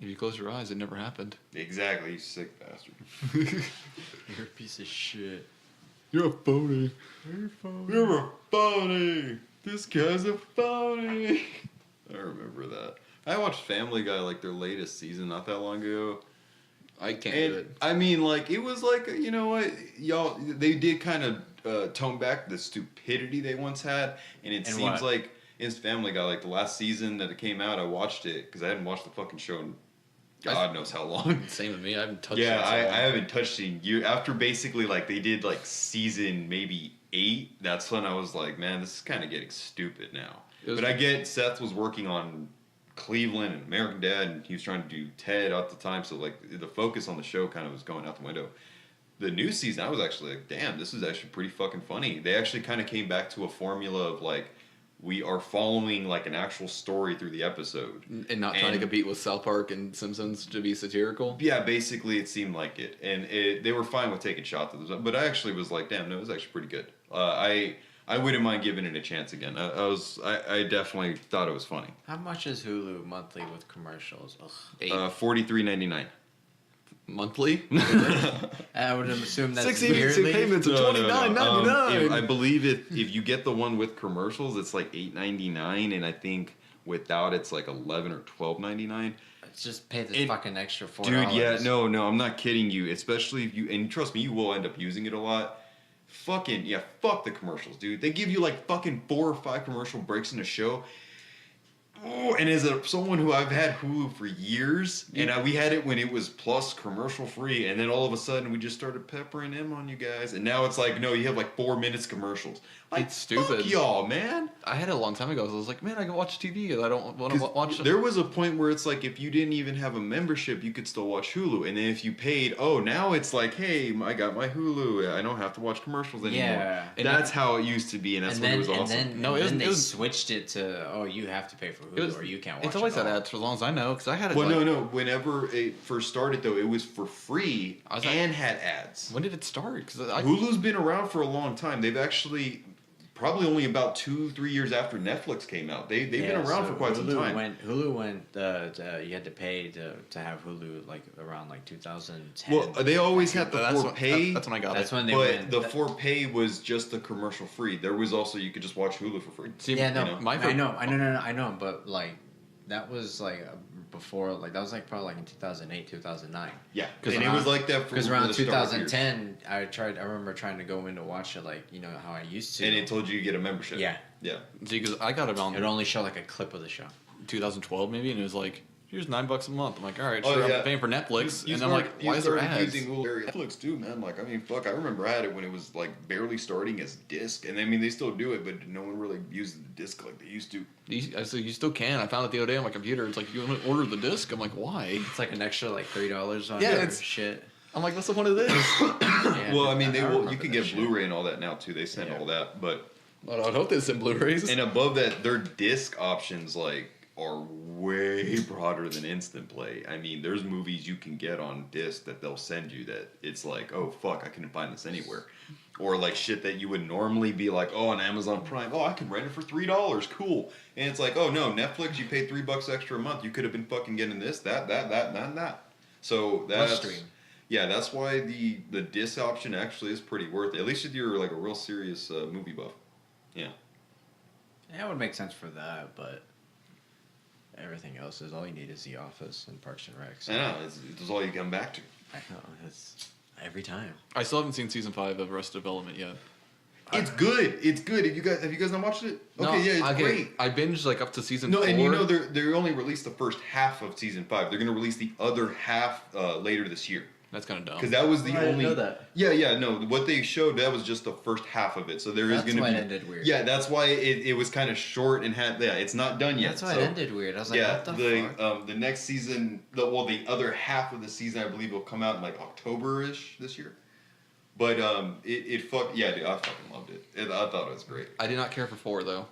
S2: If you close your eyes, it never happened.
S3: Exactly, you sick bastard.
S1: You're a piece of shit.
S2: You're a phony.
S3: You're a phony. This guy's a phony. I remember that. I watched Family Guy, like their latest season, not that long ago.
S2: I can't do
S3: And
S2: it.
S3: I mean, like, it was like, you know what, y'all, they did kind of tone back the stupidity they once had, and it seems like in Family Guy, like the last season that it came out, I watched it because I hadn't watched the fucking show in God knows how long.
S2: Same with me. I haven't touched it.
S3: Yeah, I haven't touched it in years. After basically, like, they did, like, season maybe 8, that's when I was like, man, this is kind of getting stupid now. But I get Seth was working on Cleveland and American Dad, and he was trying to do Ted at the time, so, like, the focus on the show kind of was going out the window. The new season, I was actually like, damn, this is actually pretty fucking funny. They actually kind of came back to a formula of, like, we are following, like, an actual story through the episode.
S2: And not trying to compete with South Park and Simpsons to be satirical?
S3: Yeah, basically it seemed like it. And they were fine with taking shots at this. But I actually was like, damn, no, it was actually pretty good. I wouldn't mind giving it a chance again. I definitely thought it was funny.
S1: How much is Hulu monthly with commercials?
S3: $43.99.
S2: Monthly?
S1: I would assume that's
S2: 6 easy payments of $29.99.
S3: I believe if you get the one with commercials, it's like $8.99, and I think without it's like $11 or $12.99.
S1: Just pay the fucking extra $4.
S3: Dude, yeah, no, I'm not kidding you. Especially if you, and trust me, you will end up using it a lot. Fuck the commercials, dude. They give you like fucking 4 or 5 commercial breaks in a show. Oh, and as someone who I've had Hulu for years, and we had it when it was plus commercial free, and then all of a sudden we just started peppering them on you guys, and now it's like, no, you have like 4 minutes commercials. Like,
S2: it's stupid.
S3: Fuck y'all, man.
S2: I had it a long time ago, so I was like, man, I can watch TV, and I don't want to watch it.
S3: There was a point where it's like, if you didn't even have a membership, you could still watch Hulu, and then if you paid, now it's like, hey, I got my Hulu, I don't have to watch commercials anymore.
S1: Yeah.
S3: And that's how it used to be, and that's when it was awesome.
S1: They switched it to, you have to pay for Hulu, or you can't watch it.
S2: It's always had ads for as long as I know, because I had it.
S3: Well, no. Whenever it first started, though, it was for free and had ads.
S2: When did it start? Because
S3: Hulu's been around for a long time. They've actually probably only about 2-3 years after Netflix came out. They've been around for quite some time.
S1: Hulu went. You had to pay to have Hulu like around like 2010.
S3: Well, they always had the for pay.
S2: That's when I got it.
S1: That's when they
S3: but
S1: went.
S3: the for pay was just the commercial free. There was also you could just watch Hulu for free.
S2: See,
S1: yeah, no,
S2: you know,
S1: I know, but like that was like before, like that was like probably like in 2008, 2009.
S3: Yeah, and it was like that
S1: because around 2010, I remember trying to go in to watch it, like how I used to.
S3: And it told you get a membership.
S1: Yeah.
S3: Yeah.
S2: See, because I got it on.
S1: It would only show like a clip of the show.
S2: 2012 maybe, and it was like, here's $9 a month. I'm like, all right,
S3: Oh,
S2: sure,
S3: yeah.
S2: I'm paying for Netflix, and I'm
S3: You
S2: like, why is there
S3: started
S2: ads?
S3: using Netflix too, man. Like, I mean, fuck, I remember I had it when it was like barely starting as disc, and I mean they still do it, but no one really uses the disc like they used to.
S2: I said, you still can. I found it the other day on my computer. It's like, you want to order the disc? I'm like, why?
S1: It's like an extra like $3 on
S2: Yeah,
S1: your
S2: it's-
S1: shit.
S2: I'm like, what's the point of this?
S1: Yeah,
S3: Well, I mean,
S1: remember
S3: you can
S1: that
S3: get
S1: shit.
S3: Blu-ray and all that now too. They send
S1: Yeah.
S3: all that, but
S2: Well, I'd hope they send Blu-rays.
S3: and above that, their disc options like are way broader than instant play. I mean, there's movies you can get on disc that they'll send you that it's like, oh fuck, I couldn't find this anywhere, or like shit that you would normally be like, oh, on Amazon Prime, oh, I can rent it for $3, cool, and it's like, oh no, Netflix, you paid $3 extra a month, you could have been fucking getting this, that. So that's
S1: stream.
S3: yeah, that's why the disc option actually is pretty worth it. At least if you're like a real serious movie buff. Yeah.
S1: Yeah, it would make sense for that, but everything else is all you need is The Office and Parks and Rec. So
S3: I know, it's all you come back to.
S1: I know, it's every time.
S2: I still haven't seen season 5 of Arrested Development yet.
S3: It's good. It's good. Have you guys not watched it? Okay, yeah, it's great.
S2: I binged like up to season 4.
S3: No, and you know they only released the first half of season 5. They're gonna release the other half later this year.
S2: That's kind of dumb.
S3: Because that was the
S1: I didn't
S3: only.
S1: know that.
S3: Yeah, no. What they showed, that was just the first half of it. So there is
S1: That's
S3: gonna
S1: why
S3: be.
S1: it ended weird.
S3: Yeah, that's why it was kind of short and had. Yeah, it's not done yet.
S1: That's why
S3: so,
S1: it ended weird. I was like,
S3: yeah,
S1: what the fuck?
S3: the next season, the other half of the season, I believe, will come out in like October-ish this year. But yeah, dude, I fucking loved it. I thought it was great.
S2: I did not care for 4 though,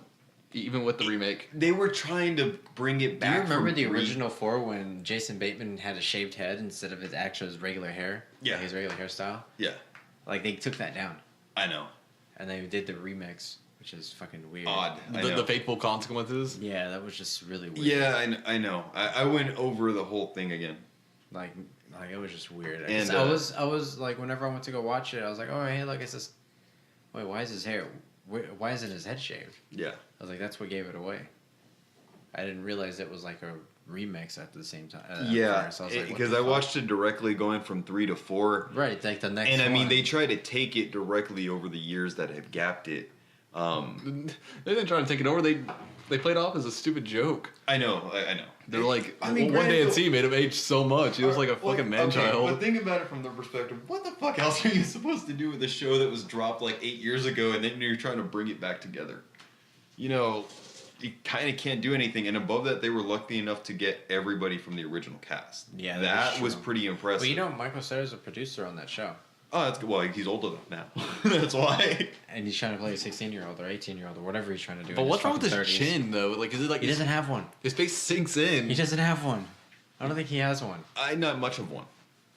S2: even with the remake.
S3: They were trying to bring it
S1: Do
S3: back.
S1: you remember
S3: from
S1: the
S3: 3.
S1: original 4 when Jason Bateman had a shaved head instead of his regular hair?
S3: Yeah.
S1: Like his regular hairstyle?
S3: Yeah,
S1: Like, they took that down.
S3: I know.
S1: And they did the remix, which is fucking weird.
S3: Odd. I
S2: The
S3: know.
S2: fateful consequences.
S1: Yeah, that was just really weird.
S3: Yeah, I know. I went over the whole thing again.
S1: Like it was just weird.
S3: And,
S1: I was like, whenever I went to go watch it, I was like, oh, hey, look, it's this. Wait, why is his hair? Why isn't his head shaved?
S3: Yeah.
S1: I was like, that's what gave it away. I didn't realize it was like a remix at the same time.
S3: Yeah,
S1: so I was like, what
S3: because
S1: the
S3: I
S1: fuck?
S3: watched it directly going from 3 to 4.
S1: Right, like the next.
S3: And I mean,
S1: one.
S3: they try to take it directly over the years that have gapped it.
S2: They didn't try to take it over. They played off as a stupid joke.
S3: I know.
S2: They're like,
S3: I mean,
S2: one day at
S3: granted,
S2: sea made him age so much. He was like a fucking man-child.
S3: But think about it from their perspective. What the fuck else are you supposed to do with a show that was dropped like 8 years ago, and then you're trying to bring it back together? You know, you kind of can't do anything. And above that, they were lucky enough to get everybody from the original cast.
S1: Yeah,
S3: that was
S1: true.
S3: pretty impressive.
S1: Well, you know, Michael Cera's a producer on that show,
S3: Oh, that's good. Well, he's old enough now. That's why.
S1: and he's trying to play a 16-year-old or 18-year-old or whatever he's trying to do.
S2: But
S1: in
S2: what's
S1: his
S2: wrong with his
S1: fucking 30s.
S2: chin though? Like, is it like
S1: He doesn't have one.
S2: his face sinks in?
S1: He doesn't have one. I don't think he has one.
S3: Not much of one.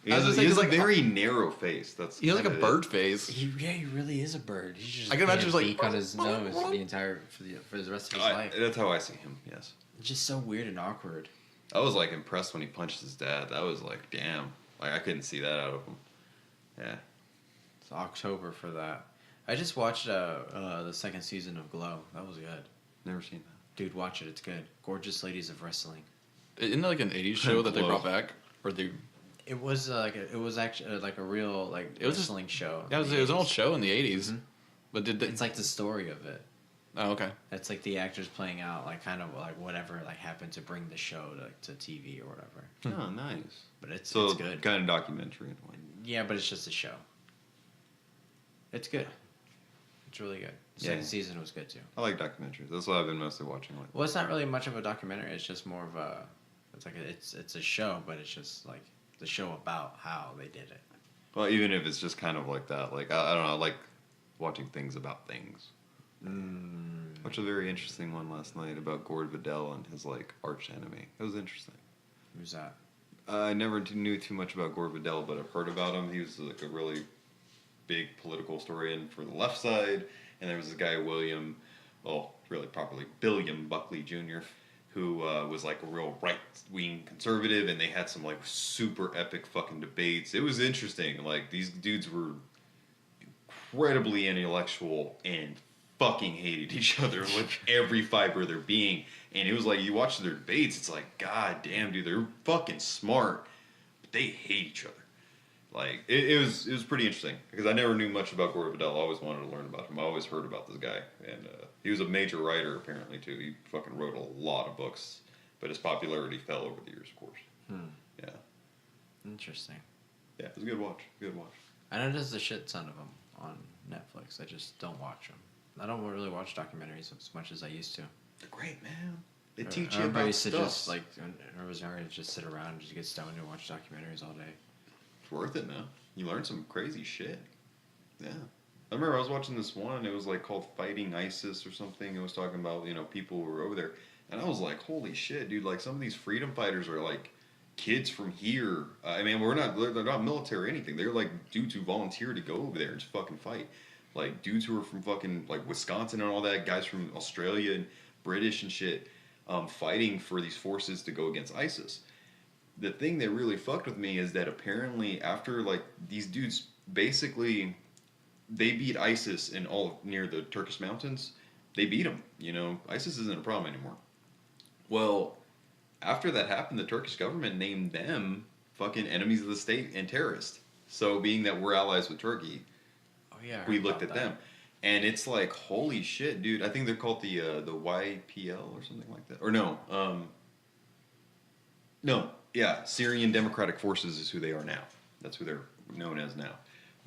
S3: He
S2: I was
S3: has,
S2: gonna
S3: he
S2: say,
S3: has a
S2: 'cause, like,
S3: very narrow face. That's
S2: He has like a
S3: kinda it.
S2: bird face.
S1: He really is a bird. He's just
S2: I can imagine
S1: a
S2: just like-
S1: beak on his nose the entire for the rest of his life.
S3: That's how I see him. Yes.
S1: It's just so weird and awkward.
S3: I was like impressed when he punched his dad. That was like, damn. Like I couldn't see that out of him. Yeah.
S1: It's October for that. I just watched the second season of Glow. That was good.
S3: Never seen that.
S1: Dude, watch it. It's good. Gorgeous Ladies of Wrestling.
S2: Isn't that like an '80s show that they brought back, or they?
S1: It was it was actually like a real like
S2: It was just-
S1: wrestling show.
S2: Yeah, it was an old show in the '80s.
S1: Mhm.
S2: But did they?
S1: It's like the story of it.
S2: Oh, okay.
S1: It's like the actors playing out like kind of like whatever like happened to bring the show to TV or whatever.
S3: Oh, nice.
S1: But it's good.
S3: Kind of documentary in a way.
S1: Yeah, but it's just a show. It's good. It's really good. The second season was good too.
S3: I like documentaries. That's what I've been mostly watching. Like.
S1: Well, it's not really much of a documentary. It's just more of a. It's like it's a show, but it's just like the show about how they did it.
S3: Well, even if it's just kind of like that, like I don't know, I like watching things about things. Watched a very interesting one last night about Gord Vidal and his like arch enemy. It was interesting.
S1: Who's that?
S3: I never knew too much about Gord Vidal, but I've heard about him. He was like a really big political historian for the left side, and there was this guy Billiam Buckley Jr., who was like a real right-wing conservative, and they had some like super epic fucking debates. It was interesting. Like these dudes were incredibly intellectual and fucking hated each other with every fiber of their being. And it was like you watch their debates, it's like, god damn, dude, they're fucking smart, but they hate each other. Like it was pretty interesting because I never knew much about Gore Vidal. I always wanted to learn about him. I always heard about this guy, and he was a major writer apparently too. He fucking wrote a lot of books, but his popularity fell over the years, of course. Yeah.
S1: Interesting.
S3: Yeah, it was a good watch. Good watch.
S1: I know there's a shit ton of them on Netflix. I just don't watch them. I don't really watch documentaries as much as I used to.
S3: They're great, man. They teach
S1: I
S3: you
S1: remember I
S3: about
S1: used to
S3: stuff.
S1: just like when I was younger, just sit around and just get stoned and watch documentaries all day.
S3: It's worth it, man. You learn some crazy shit. Yeah. I remember I was watching this one. It was like called Fighting ISIS or something. It was talking about, you know, people who were over there. And I was like, holy shit, dude. Like some of these freedom fighters are like kids from here. I mean, they're not military or anything. They're like dudes who volunteer to go over there and just fucking fight. Like dudes who are from fucking like Wisconsin and all that. Guys from Australia and British and shit. Fighting for these forces to go against ISIS. The thing that really fucked with me is that apparently after like these dudes basically they beat ISIS in all near the Turkish mountains. They beat them. You know, ISIS isn't a problem anymore. Well, after that happened, the Turkish government named them fucking enemies of the state and terrorists. So being that we're allies with Turkey, we looked at them. And it's like, holy shit, dude. I think they're called the YPL or something like that. Or Syrian Democratic Forces is who they are now. That's who they're known as now.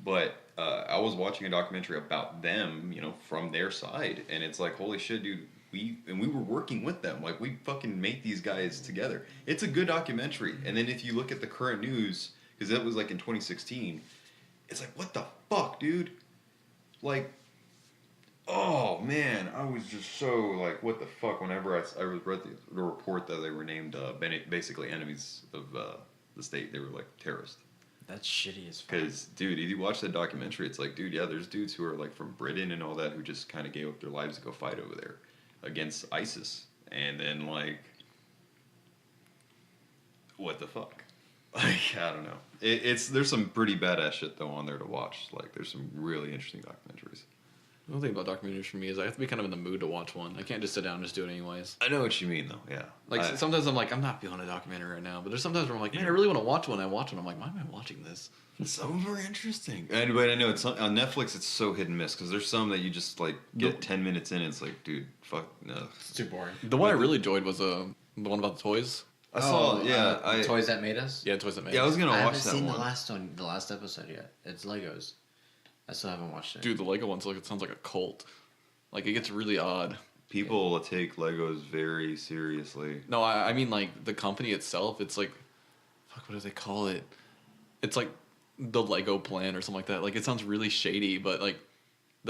S3: But I was watching a documentary about them, you know, from their side. And it's like, holy shit, dude. We were working with them. Like, we fucking made these guys together. It's a good documentary. And then if you look at the current news, because that was like in 2016, it's like, what the fuck, dude? Like... Oh man, I was just so like, what the fuck? Whenever I read the report that they were named basically enemies of the state, they were like terrorists.
S1: That's shitty as fuck.
S3: Because dude, if you watch that documentary, it's like, dude, yeah, there's dudes who are like from Britain and all that who just kind of gave up their lives to go fight over there against ISIS, and then like, what the fuck? Like, I don't know. There's some pretty badass shit though on there to watch. Like, there's some really interesting documentaries.
S2: The only thing about documentaries for me is I have to be kind of in the mood to watch one. I can't just sit down and just do it anyways.
S3: I know what you mean, though. Yeah.
S2: Like sometimes I'm like, I'm not feeling a documentary right now, but there's sometimes where I'm like, man, I really want to watch one. I watch one. I'm like, why am I watching this?
S3: Some are interesting. But I know it's on Netflix. It's so hit and miss because there's some that you just like get 10 minutes in. And it's like, dude, fuck no.
S1: It's too boring.
S2: The one I really enjoyed was the one about the toys.
S3: I saw,
S1: Toys That Made Us.
S2: Yeah, Toys That Made Us.
S3: Yeah, I was gonna watch that one.
S1: I haven't seen the last episode yet. It's Legos. I still haven't watched it.
S2: Dude, the Lego one's like, it sounds like a cult. Like, it gets really odd.
S3: People take Legos very seriously.
S2: No, I mean, like, the company itself, it's like... Fuck, what do they call it? It's like the Lego plan or something like that. Like, it sounds really shady, but, like,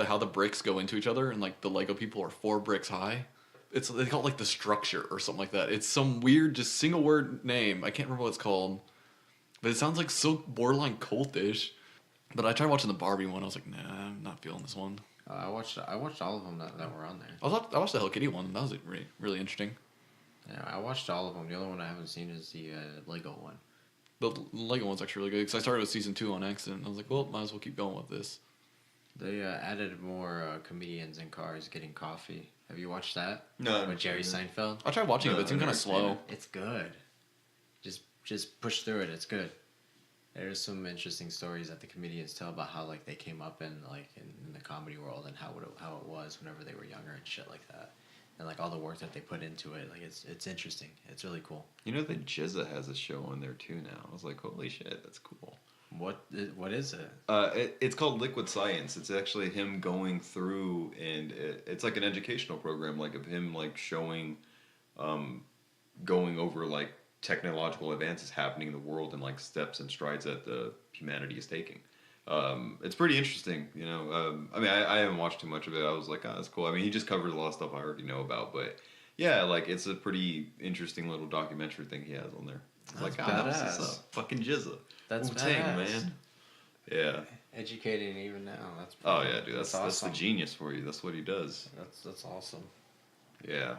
S2: how the bricks go into each other, and, like, the Lego people are 4 bricks high. They call it, like, the structure or something like that. It's some weird, just single-word name. I can't remember what it's called. But it sounds, like, so borderline cultish. But I tried watching the Barbie one. I was like, nah, I'm not feeling this one.
S1: I watched all of them that were on there.
S2: I watched the Hello Kitty one. That was really, really interesting.
S1: Yeah, I watched all of them. The only one I haven't seen is the Lego one.
S2: The Lego one's actually really good because I started with season 2 on accident. I was like, well, might as well keep going with this.
S1: They added more comedians in cars getting coffee. Have you watched that?
S3: No.
S1: With Jerry Seinfeld?
S2: I tried watching it, but it seemed kind of slow.
S1: It's good. Just push through it. It's good. There's some interesting stories that the comedians tell about how like they came up in the comedy world and how it was whenever they were younger and shit like that, and like all the work that they put into it. Like it's interesting. It's really cool.
S3: You know that Jizza has a show on there too now. I was like, holy shit, that's cool.
S1: What is it?
S3: It's called Liquid Science. It's actually him going through, and it's like an educational program, like of him like showing, going over like technological advances happening in the world and like steps and strides that the humanity is taking. It's pretty interesting, you know. I mean, I haven't watched too much of it. I was like, oh, that's cool. I mean, he just covers a lot of stuff I already know about, but yeah, like it's a pretty interesting little documentary thing he has on there. It's like,
S1: badass.
S3: This is fucking Jizza.
S1: That's
S3: Wu-Tang,
S1: badass.
S3: man. Yeah.
S1: Educating even now. That's
S3: Oh yeah, dude. That's
S1: awesome.
S3: the genius for you. That's what he does.
S1: That's awesome.
S3: Yeah.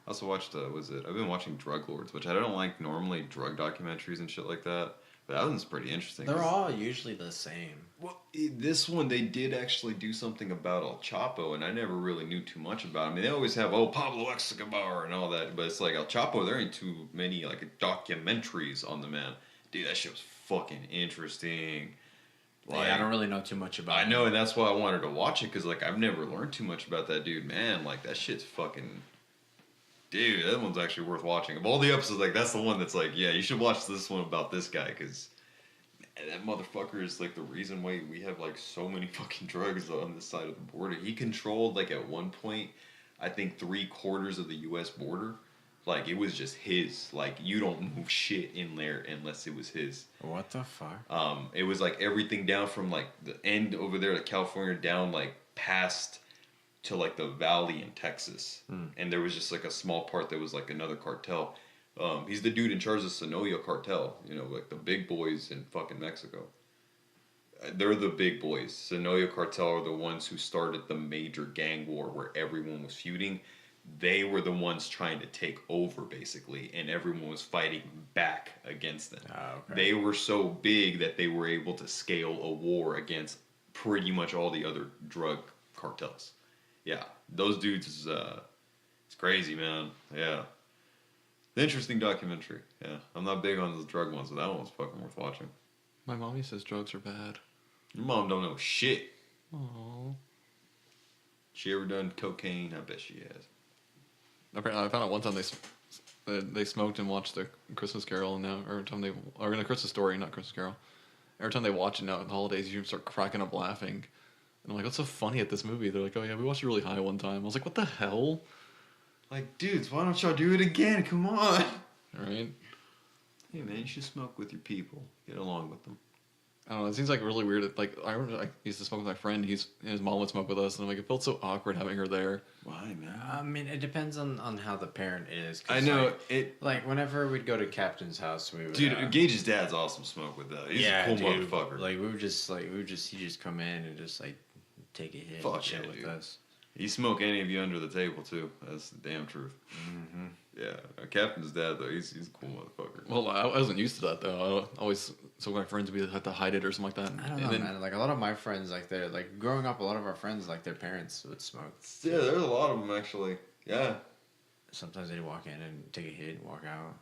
S3: I also watched, I've been watching Drug Lords, which I don't like normally drug documentaries and shit like that, but that one's pretty interesting.
S1: They're all usually the same.
S3: Well, this one, they did actually do something about El Chapo, and I never really knew too much about him. I mean, they always have, Pablo Escobar and all that, but it's like El Chapo, there ain't too many, like, documentaries on the man. Dude, that shit was fucking interesting.
S1: Like, yeah, I don't really know too much about
S3: him. I know, and that's why I wanted to watch it, because, like, I've never learned too much about that dude. Man, like, that shit's fucking... Dude, that one's actually worth watching. Of all the episodes, like that's the one that's like, yeah, you should watch this one about this guy because that motherfucker is like the reason why we have like so many fucking drugs on this side of the border. He controlled like at one point, I think 3/4 of the U.S. border. Like it was just his. Like you don't move shit in there unless it was his.
S1: What the fuck?
S3: It was like everything down from like the end over there to California down like past to like the valley in Texas, and there was just like a small part that was like another cartel. He's the dude in charge of the Sonoya cartel. You know, like the big boys in fucking Mexico. They're the big boys. Sonoya cartel are the ones who started the major gang war where everyone was feuding. They were the ones trying to take over basically, and everyone was fighting back against them.
S1: Oh, okay.
S3: They were so big that they were able to scale a war against pretty much all the other drug cartels. Yeah, those dudes is it's crazy, man. Yeah, interesting documentary. Yeah, I'm not big on those drug ones, but that one was fucking worth watching.
S2: My mommy says drugs are bad.
S3: Your mom don't know shit.
S2: Aww.
S3: She ever done cocaine? I bet she has.
S2: Apparently, I found out one time they smoked and watched the Christmas Carol, and now every time or in a Christmas Story, not Christmas Carol. Every time they watch it now at the holidays, you start cracking up laughing. And I'm like, what's so funny at this movie? They're like, oh yeah, we watched it really high one time. I was like, what the hell?
S3: Like, dudes, why don't y'all do it again? Come on.
S2: Right?
S3: Hey man, you should smoke with your people. Get along with them.
S2: I don't know. It seems like really weird. Like I remember, I used to smoke with my friend. His mom would smoke with us, and I'm like, it felt so awkward having her there.
S3: Why, man?
S1: I mean, it depends on how the parent is. 'Cause
S3: I know
S1: like,
S3: it.
S1: Like whenever we'd go to Captain's house, we would.
S3: Dude, Gage's dad's awesome. Smoke with that. He's a cool
S1: dude,
S3: motherfucker.
S1: Like he just come in and just like take a hit
S3: Fuck
S1: and chill
S3: yeah,
S1: with
S3: dude.
S1: us.
S3: He smoke any of you under the table too. That's the damn truth.
S1: Mm-hmm.
S3: Yeah, Captain's dad though, he's a cool motherfucker.
S2: Well, I wasn't used to that though. I always so my friends would have to hide it or something like that.
S1: I don't know, man. Like a lot of my friends, like they're like growing up. A lot of our friends, like their parents would smoke.
S3: Yeah, there's a lot of them actually. Yeah.
S1: Sometimes they'd walk in and take a hit and walk out.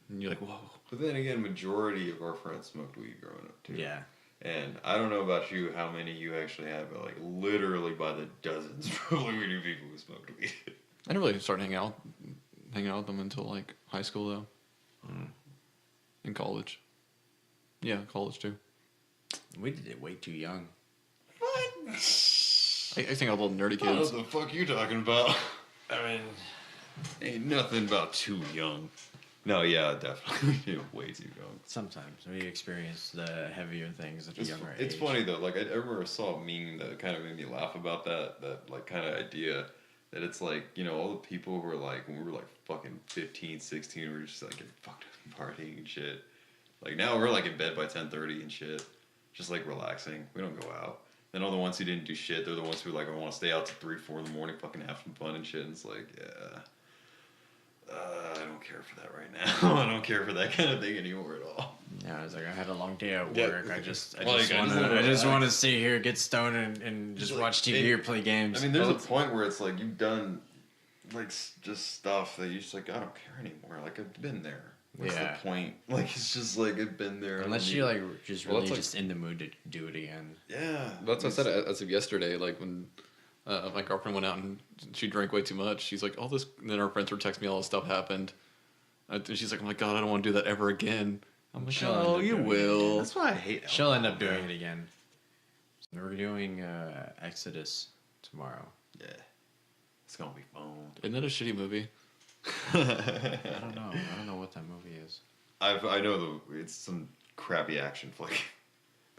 S2: And you're like, whoa.
S3: But then again, majority of our friends smoked weed growing up too.
S1: Yeah.
S3: And I don't know about you, how many you actually have, but like literally by the dozens, probably we knew people who smoked weed.
S2: I didn't really start hanging out with them until like high school though. In college. Yeah, college too.
S1: We did it way too young.
S3: What?
S2: I think all little nerdy
S3: What
S2: kids.
S3: the fuck you talking about?
S1: I mean,
S3: Ain't nothing about too young. No, yeah, definitely. Way too young.
S1: sometimes we experience the heavier things at a
S3: It's,
S1: younger age.
S3: it's funny though. Like I remember I saw a meme that kind of made me laugh about that like kind of idea that it's like, you know, all the people who were like when we were like fucking 15, 16, we were just like getting fucked up and partying and shit. Like now we're like in bed by 10:30 and shit, just like relaxing. We don't go out. Then all the ones who didn't do shit, they're the ones who like I want to stay out till 3, 4 in the morning, fucking have some fun and shit. And it's like, yeah. I don't care for that right now. I don't care for that kind of thing anymore at all.
S1: Yeah, I was like, I had a long day at
S3: Yeah.
S1: work. I just
S3: Like,
S1: want to sit here, get stoned, and just
S3: Like,
S1: watch TV or play games.
S3: I mean, there's a point where it's like you've done like just stuff that you're just like, I don't care anymore. Like I've been there. What's
S1: Yeah.
S3: the point? Like it's just like I've been there.
S1: Unless you're like just
S2: Well,
S1: really
S2: that's like-
S1: just in the mood to do it again.
S3: Yeah.
S2: That's what I said as of yesterday. Like when my girlfriend went out and she drank way too much. She's like, all this. And then our friends were texting me all this stuff happened. And she's like, oh my god, I don't want to do that ever again. I'm like,
S1: She'll end
S2: oh,
S1: up
S2: you
S1: doing it
S2: will.
S3: That's why I hate.
S1: She'll end up
S3: alcohol,
S1: doing
S3: man.
S1: it again. We're doing Exodus tomorrow.
S3: Yeah. It's gonna be fun.
S2: Isn't that a shitty movie?
S1: I don't know. I don't know what that movie is.
S3: I know it's some crappy action flick.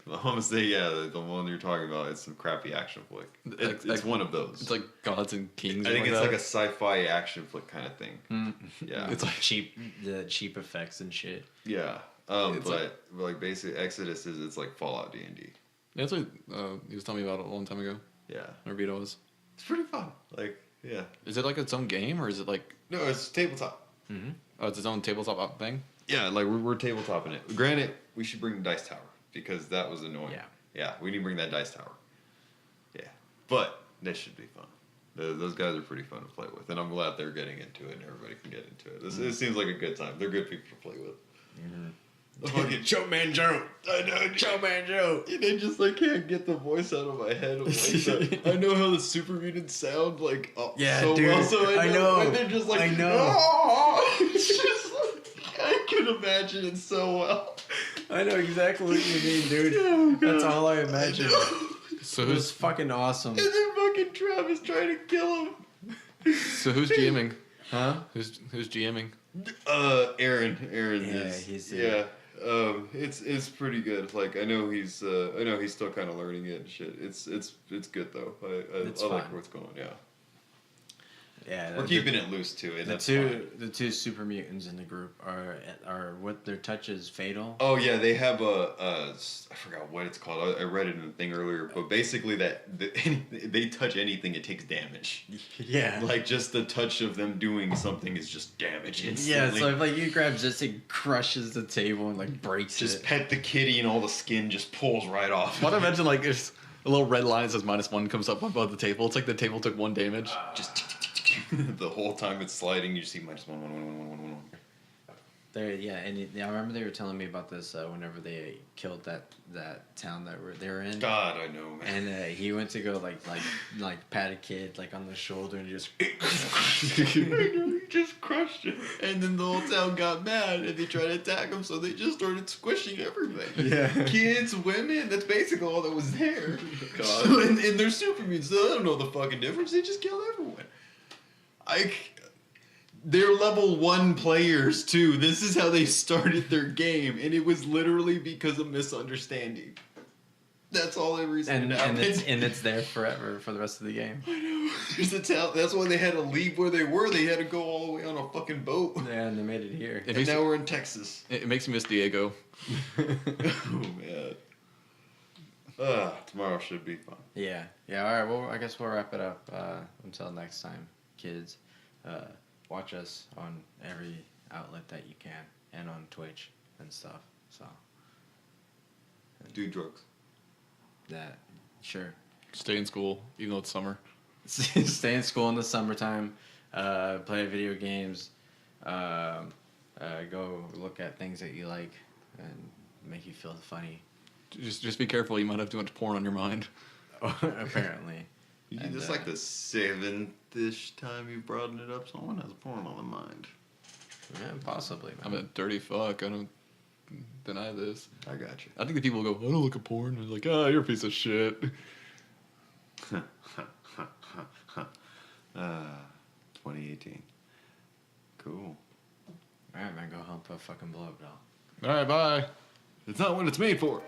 S3: I'm gonna say the one you're talking about. It's some crappy action flick. It's one of those.
S2: It's like Gods and Kings.
S3: I think
S2: or
S3: it's like a
S2: that.
S3: sci-fi action flick kind of thing. Yeah,
S2: It's like
S1: The cheap effects and shit.
S3: yeah.
S2: It's
S3: But like basically Exodus is like Fallout D&D.
S2: that's what he was telling me about it a long time ago.
S3: Yeah,
S2: Or Veedo was.
S3: it's pretty fun. Like yeah.
S2: Is it like its own game or is it like
S3: No, it's tabletop.
S2: oh it's its own tabletop thing?
S3: Yeah, like we're tabletoping it. Granted, we should bring the dice tower because that was annoying. Yeah, we need to bring that dice tower. Yeah, but that should be fun. Those guys are pretty fun to play with, and I'm glad they're getting into it and everybody can get into it. This seems like a good time. They're good people to play with. Fucking
S1: Joe Man Joe.
S3: I know,
S1: Joe Man Joe.
S3: and I just like can't get the voice out of my head. Of, like, I know how the super mutants sound like
S1: Yeah,
S3: so
S1: dude,
S3: well. So
S1: I know.
S3: And they're just like
S1: I know.
S3: "Oh!" It's just like I can imagine it so well.
S1: I know exactly what you mean, dude.
S3: Oh, God.
S1: That's all I imagined.
S2: So
S1: It was
S2: who's
S1: fucking awesome.
S3: And then fucking Travis trying to kill him.
S2: who's GMing?
S1: Huh?
S2: Who's GMing?
S3: Aaron
S1: Yeah,
S3: is.
S1: he's
S3: it's pretty good. Like I know he's still kind of learning it and shit. It's good though.
S1: It's
S3: I like
S1: fun.
S3: what's going. Yeah,
S1: Yeah,
S3: we're keeping it loose too. And that's fine.
S1: the two super mutants in the group are what their touch is fatal.
S3: Oh yeah, they have I forgot what it's called. I read it in a thing earlier, but basically they touch anything, it takes damage.
S1: Yeah.
S3: Like just the touch of them doing something is just damage instantly.
S1: Yeah, so if like you grab this, it crushes the table and like breaks
S3: just
S1: it.
S3: pet the kitty and all the skin just pulls right off.
S2: Why don't I imagine like there's a little red line that says -1 comes up above the table. It's like the table took 1 damage.
S3: Just the whole time it's sliding, you see -1.
S1: There, yeah, and I remember they were telling me about this whenever they killed that town that they were in.
S3: God, I know, man.
S1: And he went to go like pat a kid like on the shoulder and just
S3: He just crushed it. And then the whole town got mad and they tried to attack him, so they just started squishing everything.
S1: Yeah.
S3: Kids, women, that's basically all that was there.
S1: God.
S3: So, and they're super mutants, so I don't know the fucking difference. They just killed everyone. They're level 1 players too. This is how they started their game, and it was literally because of misunderstanding. That's all the reason.
S1: and it's there forever for the rest of the game.
S3: I know. There's a town. That's why they had to leave where they were. They had to go all the way on a fucking boat.
S1: Yeah, and they made it here.
S2: It
S3: And
S2: makes
S3: now we're in Texas.
S2: it makes me miss Diego.
S3: Oh man. Tomorrow should be fun.
S1: Yeah. All right. Well, I guess we'll wrap it up until next time, kids. Watch us on every outlet that you can, and on Twitch and stuff. So.
S3: Do drugs.
S1: That sure.
S2: Stay in school, even though it's summer.
S1: Stay in school in the summertime. Play video games. Go look at things that you like and make you feel funny.
S2: Just be careful. You might have too much porn on your mind.
S1: Apparently. And,
S3: This like the 7th-ish time you've brought it up. Someone has porn on the mind.
S1: Yeah, possibly. Man.
S2: I'm a dirty fuck. I don't deny this.
S3: I got you.
S2: I think the people go, I don't look at porn. And they're like, you're a piece of shit.
S3: 2018. Cool.
S1: All right, man. Go hump a fucking blow up doll.
S2: All right, bye.
S3: It's not what it's made for.